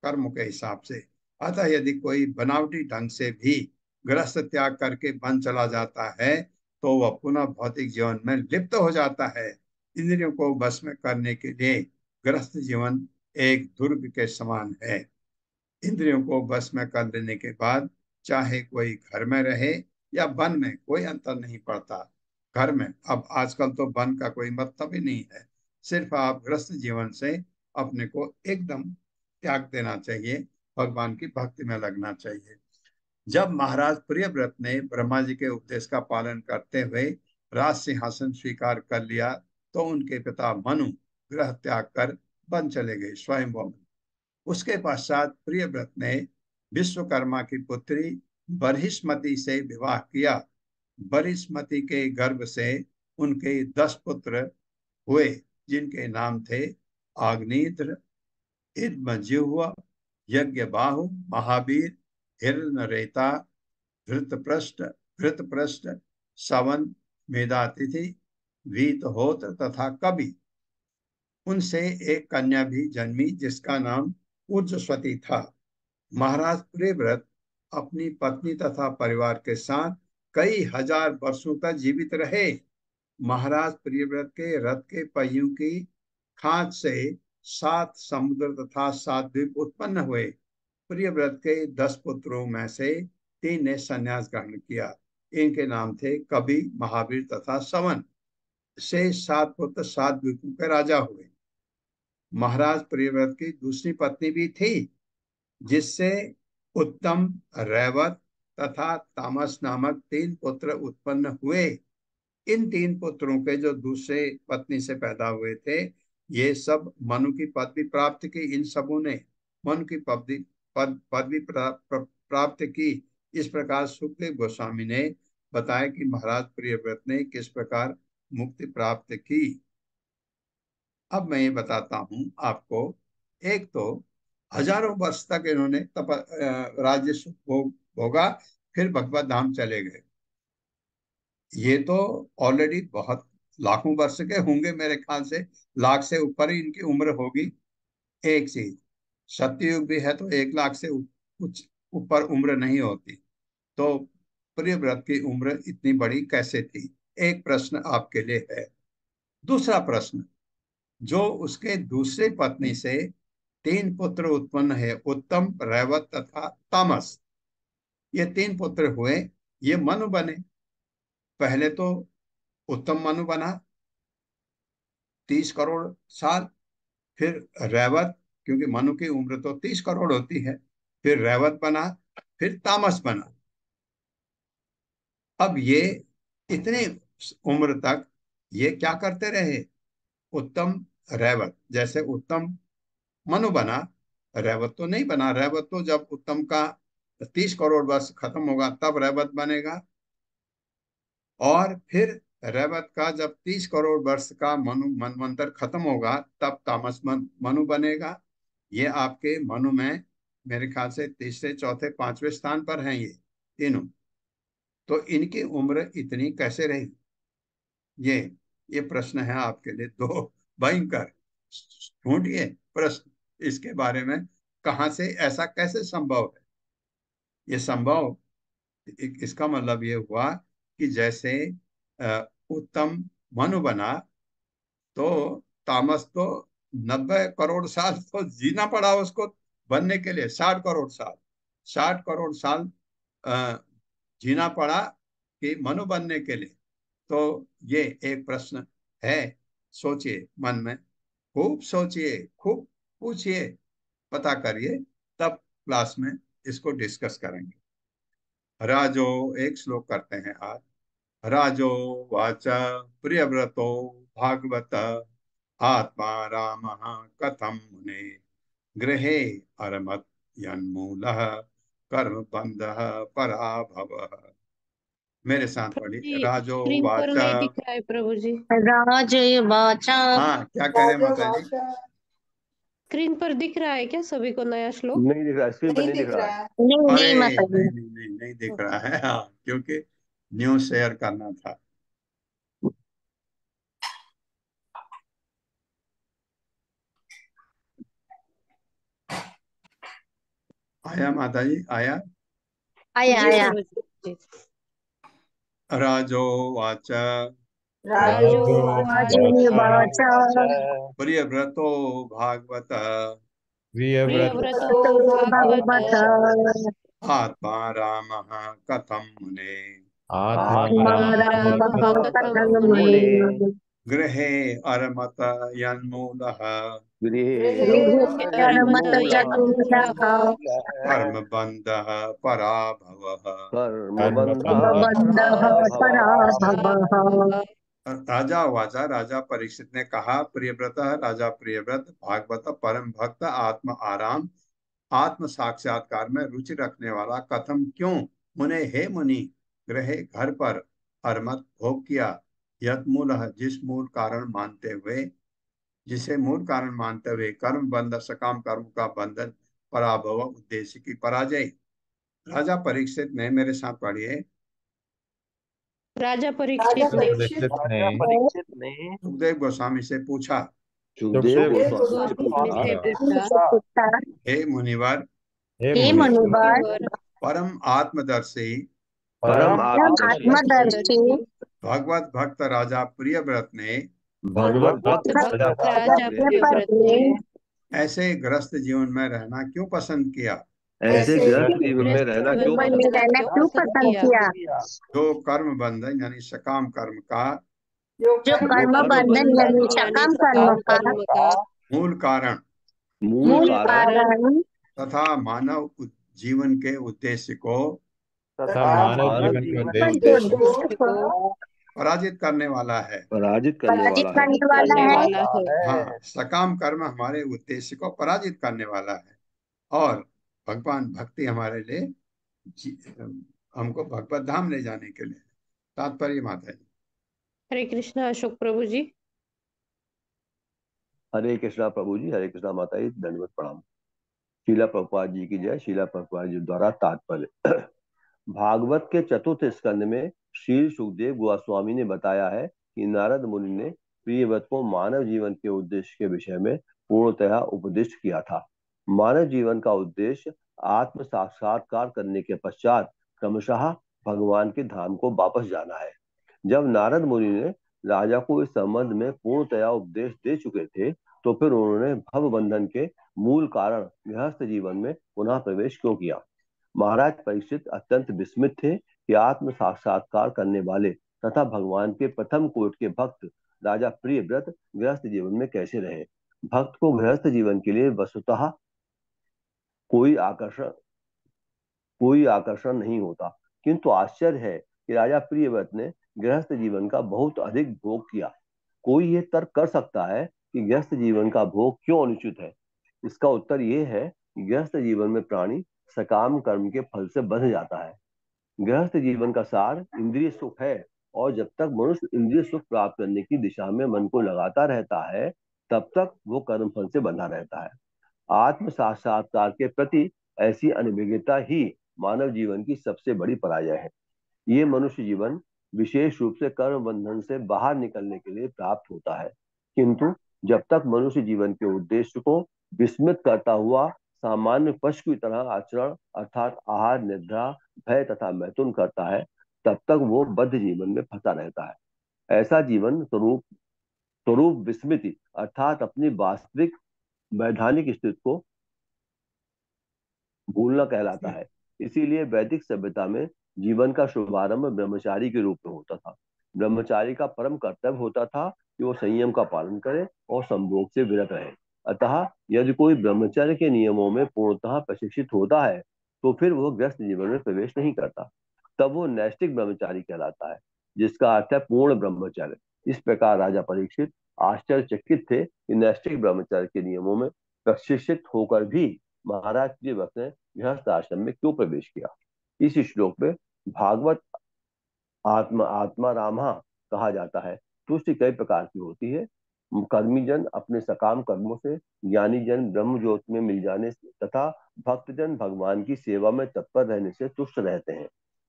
कर्म के हिसाब से। अतः यदि कोई बनावटी ढंग से भी गृहस्थ त्याग करके वन चला जाता है तो वह पुनः भौतिक जीवन में लिप्त हो जाता है। इंद्रियों को बस में करने के लिए गृहस्थ जीवन एक दुर्ग के समान है। इंद्रियों को बस में कर लेने के बाद चाहे कोई घर में रहे या वन में, कोई अंतर नहीं पड़ता। घर में अब आजकल तो वन का कोई मतलब ही नहीं है, सिर्फ आप गृहस्थ जीवन से अपने को एकदम त्याग देना चाहिए, भगवान की भक्ति में लगना चाहिए। जब महाराज प्रियव्रत ने ब्रह्मा जी के उपदेश का पालन करते हुए राज सिंहासन स्वीकार कर लिया तो उनके पिता मनु गृह त्याग कर वन चले गए, स्वयं। उसके पश्चात प्रियव्रत ने विश्वकर्मा की पुत्री बरहिष्मति से विवाह किया। बरहिष्मति के गर्भ से उनके 10 पुत्र हुए, जिनके नाम थे आग्नेत्र, इद्मजिह्वा, यज्ञबाहु, महावीर, हिरण्यरेता, धृतपृष्ठ, सवन, मेधातिथि, वीतहोत्र तथा कवि। उनसे एक कन्या भी जन्मी जिसका नाम उज्ज्वसती था। महाराज प्रियव्रत अपनी पत्नी तथा परिवार के साथ कई हजार वर्षों तक जीवित रहे। महाराज प्रियव्रत के रथ के पहियों की खांच से 7 समुद्र तथा 7 द्वीप उत्पन्न हुए। प्रियव्रत के 10 पुत्रों में से 3 ने संन्यास ग्रहण किया। इनके नाम थे कवि, महावीर तथा सवन। से 7 पुत्र 7 द्वीपों के राजा हुए। महाराज प्रियव्रत की दूसरी पत्नी भी थी, जिससे उत्तम, रैवत तथा तामस नामक 3 पुत्र उत्पन्न हुए। इन 3 पुत्रों के जो दूसरे पत्नी से पैदा हुए थे, ये सब मनु की पदवी प्राप्त की। इन सबों ने मनु की पदवी प्राप्त की। इस प्रकार सुखदेव गोस्वामी ने बताया कि महाराज प्रियव्रत ने किस प्रकार मुक्ति प्राप्त की। अब मैं ये बताता हूं आपको। एक तो हजारों वर्ष तक इन्होंने राज्य सुख भोगा, फिर भगवत धाम चले गए। ये तो ऑलरेडी बहुत लाखों वर्ष के होंगे, मेरे ख्याल से लाख से ऊपर ही इनकी उम्र होगी। एक चीज, सत्ययुग भी है तो 1 लाख से कुछ ऊपर उम्र नहीं होती, तो प्रियव्रत की उम्र इतनी बड़ी कैसे थी? एक प्रश्न आपके लिए है। दूसरा प्रश्न, जो उसके दूसरे पत्नी से 3 पुत्र उत्पन्न है, उत्तम, रैवत तथा तामस, ये 3 पुत्र हुए, ये मनु बने। पहले तो उत्तम मनु बना 30 करोड़ साल, फिर रैवत, क्योंकि मनु की उम्र तो 30 करोड़ होती है, फिर रैवत बना, फिर तामस बना। अब ये इतने उम्र तक ये क्या करते रहे? उत्तम, रैवत। जैसे उत्तम मनु बना, रैवत तो नहीं बना। रैवत तो जब उत्तम का 30 करोड़ वर्ष खत्म होगा तब रैवत बनेगा, और फिर रैवत का जब 30 करोड़ वर्ष का मनवंतर खत्म होगा तब तामस मनु बनेगा। ये आपके मनु में मेरे ख्याल से तीसरे, चौथे, 5वें स्थान पर हैं ये तीनों। तो इनकी उम्र इतनी कैसे रही? ये प्रश्न है आपके लिए, दो भयंकर। ढूंढिए प्रश्न इसके बारे में, कहां से ऐसा कैसे संभव है? ये संभव, इसका मतलब ये हुआ कि जैसे उत्तम मनु बना तो तामस तो 90 करोड़ साल तो जीना पड़ा उसको बनने के लिए। 60 करोड़ साल, 60 करोड़ साल जीना पड़ा कि मनु बनने के लिए। तो ये एक प्रश्न है, सोचिए मन में, खूब सोचिए, खूब पूछिए, पता करिए, तब क्लास में इसको डिस्कस करेंगे। राजो, एक श्लोक करते हैं आज। राजो वाच प्रियव्रतो भागवत आत्मा राम कथम मुने गृहे अरमत यन्मूलः कर्म बंध पराभव। मेरे साथ प्रभु पढ़िए। जी राजो स्क्रीन पर वाच। नहीं दिख रहा है प्रभु जी। राजय वाचा। हाँ, क्या कह रहे हैं माता जी? स्क्रीन पर दिख रहा है क्या सभी को नया श्लोक? नहीं दिख रहा, स्क्रीन पर नहीं दिख रहा है। नहीं अरे नहीं माता जी। नहीं नहीं नहीं नहीं दिख रहा है। हाँ, क्योंकि न्यूज शेयर करना था। आया माता जी, आया? आया जी आया। प्रभु जी। राजो वाच राजो राजय वाचा प्रियव्रतो भागवत प्रियव्रतो तो भागवत भगवत आत्मा राम कथम मुने आत्मा आत्मा राम राम आत्मा कथम कथम मुने मुने गृहे अरमत यन्मूलः गृहमत जन्मूलः कर्म बंधः पराभवः। कर्म कर्म बंधा बंधः पराभवः। राजा वाचा, राजा परीक्षित ने कहा, प्रियव्रत, राजा प्रियव्रत, भागवत, परम भक्त, आत्म आराम, आत्म साक्षात्कार में रुचि रखने वाला, कथम क्यों, मुने, हे मुनि, ग्रहे घर पर, अरमत भोग किया, यत मूल, जिस मूल कारण मानते हुए, जिसे मूल कारण मानते हुए कर्म बंध, सकाम कर्म का बंधन, पराभव, उद्देश्य की पराजय। राजा परीक्षित ने, मेरे साथ पढ़िए। राजा परीक्षित ने परीक्षित ने सुखदेव गोस्वामी से पूछा, सुखदेव सुखदेव गोस्वामी से गोस्वामी पूछा, से पूछा, पूछा, हे मुनिवर, हे हे मुनि, मुनिवर, मुनिवर, परम आत्मदर्शी, परम परम आत्मदर्शी, आत्मदर्शी भगवत भक्त राजा प्रियव्रत ने भगवत भक्त भक्त भक्त राजा राजा प्रियव्रत प्रियव्रत ने ऐसे ग्रस्त जीवन में रहना क्यों पसंद किया, ऐसे ऐसे गृहस्थ ग्रस्त जीवन में रहना क्यों जीवन में पसंद रहना किया? क्यों पसंद किया? जो कर्म बंधन यानी सकाम कर्म का जो जो कर्म कर्म बंधन बंधन यानी यानी सकाम कर्म सकाम का कर्म का मूल कारण मूल मूल कारण कारण कारण तथा मानव जीवन के उद्देश्य को तथा तथा मानव मानव जीवन के जीवन के उद्देश्य को उद्देश्य को पराजित करने वाला है। पराजित करने पराजित वाला है। करने वाला करने है। वाला है। हाँ, सकाम कर्म हमारे उद्देश्य को पराजित करने वाला है और भगवान भक्ति हमारे लिए हमको भगवत धाम ले जाने के लिए। तात्पर्य माता जी। हरे कृष्णा अशोक प्रभु जी। हरे कृष्णा प्रभु जी, हरे कृष्णा माता जी, दंडवत प्रणाम। शीला प्रभुपाद जी की जय। शीला प्रभुपाद जी द्वारा तात्पर्य। भागवत के चतुर्थ स्कंद में श्री सुखदेव गोस्वामी ने बताया है कि नारद मुनि ने प्रियव्रत को मानव जीवन के उद्देश्य के विषय में पूर्णतः उपदिष्ट किया था। मानव जीवन का उद्देश्य आत्म साक्षात्कार करने के पश्चात क्रमशः भगवान के धाम को वापस जाना है। जब नारद मुनि ने राजा को इस संबंध में पूर्णतया उपदेश दे चुके थे, तो फिर उन्होंने भव बंधन के मूल कारण गृहस्थ जीवन में पुनः प्रवेश क्यों किया। महाराज परीक्षित अत्यंत विस्मित थे कि आत्म साक्षात्कार करने वाले तथा भगवान के प्रथम कोट के भक्त राजा प्रियव्रत गृहस्थ जीवन में कैसे रहे। भक्त को गृहस्थ जीवन के लिए वस्तुतः कोई आकर्षण नहीं होता, किंतु आश्चर्य है कि राजा प्रियव्रत ने गृहस्थ जीवन का बहुत अधिक भोग किया। कोई ये तर्क कर सकता है कि गृहस्थ जीवन का भोग क्यों अनुचित है। इसका उत्तर ये है कि गृहस्थ जीवन में प्राणी सकाम कर्म के फल से बंध जाता है। गृहस्थ जीवन का सार इंद्रिय सुख है, और जब तक मनुष्य इंद्रिय सुख प्राप्त करने की दिशा में मन को लगाता रहता है, तब तक वो कर्म फल से बंधा रहता है। आत्म साक्षात्कार के प्रति ऐसी अनभिज्ञता ही मानव जीवन की सबसे बड़ी पराजय है। ये मनुष्य जीवन विशेष रूप से कर्म बंधन से बाहर निकलने के लिए प्राप्त होता है, किंतु जब तक मनुष्य जीवन के उद्देश्य को विस्मृत करता हुआ सामान्य पशु की तरह आचरण अर्थात आहार निद्रा भय तथा मैथुन करता है, तब तक वो बद्ध जीवन में फंसा रहता है। ऐसा जीवन स्वरूप स्वरूप विस्मृति अर्थात अपनी वास्तविक वैधानिक स्थिति को भूलना कहलाता है। इसीलिए वैदिक सभ्यता में जीवन का शुभारंभ ब्रह्मचारी के रूप में होता था। ब्रह्मचारी का परम कर्तव्य होता था कि वो संयम का पालन करे और संभोग से विरत रहे। अतः यदि कोई ब्रह्मचर्य के नियमों में पूर्णतः प्रशिक्षित होता है, तो फिर वो गृहस्थ जीवन में प्रवेश नहीं करता। तब वो नैष्ठिक ब्रह्मचारी कहलाता है, जिसका अर्थ है पूर्ण ब्रह्मचर्य। इस प्रकार राजा परीक्षित आश्चर्यचकित थे कि नैष्ठिक ब्रह्मचर्य के नियमों में प्रशिक्षित होकर भी महाराज प्रियव्रत ने गृहस्थ आश्रम में क्यों प्रवेश किया। इस श्लोक में भागवत आत्मा रामा कहा जाता है। तुष्टि कई प्रकार की होती है। कर्मी जन अपने सकाम कर्मों से, ज्ञानी जन ब्रह्म ज्योत में मिल जाने से तथा भक्तजन भगवान की सेवा में तत्पर रहने से तुष्ट रहते हैं।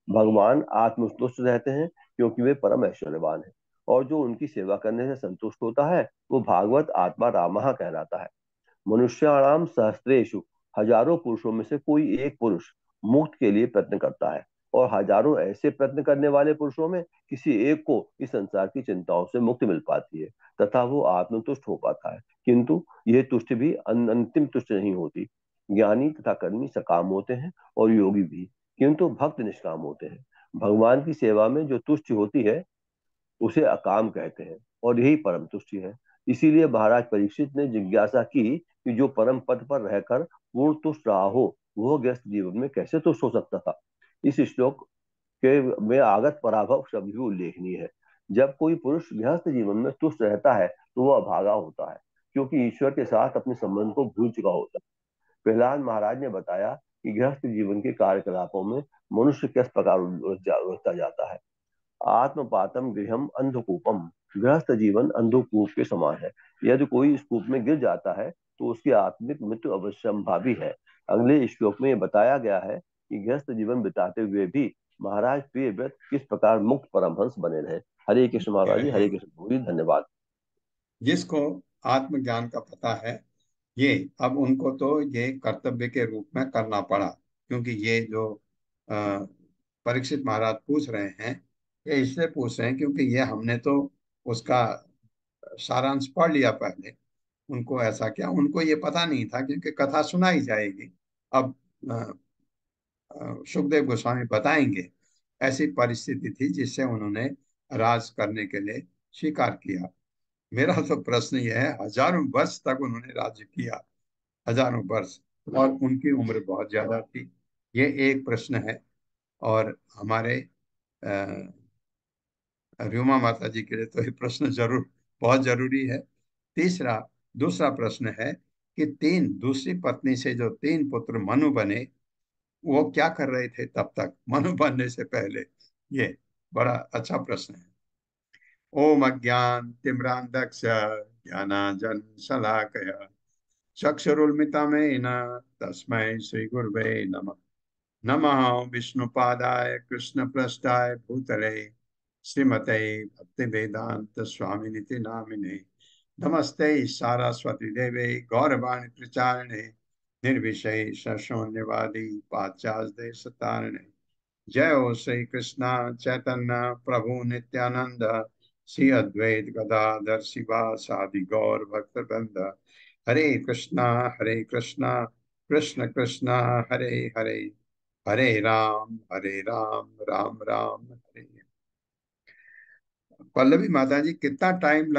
भगवान आत्मतुष्ट रहते हैं क्योंकि वे परम ऐश्वर्यवान हैं, और जो उनकी सेवा करने से संतुष्ट होता है वो भागवत आत्मा रामा कहलाता है। मनुष्याणाम सहस्त्रेषु, हजारों पुरुषों में से कोई एक पुरुष मुक्त के लिए प्रयत्न करता है, और हजारों ऐसे प्रयत्न करने वाले पुरुषों में किसी एक को इस संसार की चिंताओं से मुक्ति मिल पाती है तथा वो आत्मतुष्ट हो पाता है। किंतु यह तुष्ट भी अंतिम तुष्ट नहीं होती। ज्ञानी तथा कर्मी सकाम होते हैं और योगी भी, किंतु भक्त निष्काम होते हैं। भगवान की सेवा में जो तुष्टि होती है उसे अकाम कहते हैं, और यही परम तुष्टि है। इसीलिए महाराज परीक्षित ने जिज्ञासा की कि जो परम पद पर रहकर पूर्ण तुष्ट रहा हो, वह गृहस्थ जीवन में कैसे तुष्ट हो सकता था। इस श्लोक के में आगत पराभव शब्द भी उल्लेखनीय है। जब कोई पुरुष गृहस्थ जीवन में तुष्ट रहता है तो वह अभागा होता है, क्योंकि ईश्वर के साथ अपने संबंध को भूल चुका होता है। प्रहलाद महाराज ने बताया कि गृहस्थ जीवन के कार्यकलापों में मनुष्य किस प्रकार उलझता जाता है। आत्मपातम गृहम अंधकूपम, गृहस्थ जीवन अंधकूप के समान है। यदि कोई इस कूप में गिर जाता है तो उसकी आत्मिक मृत्यु अवश्यंभावी है। अगले श्लोक में यह बताया गया है कि गृहस्थ जीवन बिताते हुए भी महाराज प्रियव्रत किस प्रकार मुक्त परमहंस बने रहे। हरे कृष्ण महाराज जी, हरे कृष्ण भूरी, धन्यवाद। जिसको आत्मज्ञान का पता है, ये अब उनको तो ये कर्तव्य के रूप में करना पड़ा, क्योंकि ये जो परीक्षित महाराज पूछ रहे हैं, ये इसलिए पूछ रहे हैं क्योंकि ये हमने तो उसका सारांश पढ़ लिया पहले। उनको ऐसा क्या, उनको ये पता नहीं था, क्योंकि कथा सुनाई जाएगी। अब सुखदेव गोस्वामी बताएंगे ऐसी परिस्थिति थी जिससे उन्होंने राज करने के लिए स्वीकार किया। मेरा तो प्रश्न यह है, हजारों वर्ष तक उन्होंने राज्य किया, हजारों वर्ष, और उनकी उम्र बहुत ज्यादा थी। ये एक प्रश्न है, और हमारे रूमा माता जी के लिए तो ये प्रश्न जरूर बहुत जरूरी है। दूसरा प्रश्न है कि दूसरी पत्नी से जो 3 पुत्र मनु बने, वो क्या कर रहे थे तब तक, मनु बनने से पहले? ये बड़ा अच्छा प्रश्न है। ओम अज्ञान तिम्रांधक्ष ज्ञानांजन शलाकया चक्षुरुन्मिलितं तस्मै श्री गुरवे नमः। नमः विष्णुपादाय कृष्णप्रेष्ठाय भूतले श्रीमते भक्तिवेदांत स्वामिनिति नामिने। नमस्ते सारस्वती देवे गौरवाणी प्रचारिणे निर्विशेष शून्यवादी पाश्चात्य देशतारिणे। जय हो श्री कृष्ण चैतन्य प्रभु नित्यानंद श्री अद्वैत गदाधर शिवासादि गौर भक्तवृंद। हरे कृष्णा कृष्ण कृष्ण हरे हरे, हरे राम राम राम हरे। पल्लवी माता जी, कितना टाइम लगा?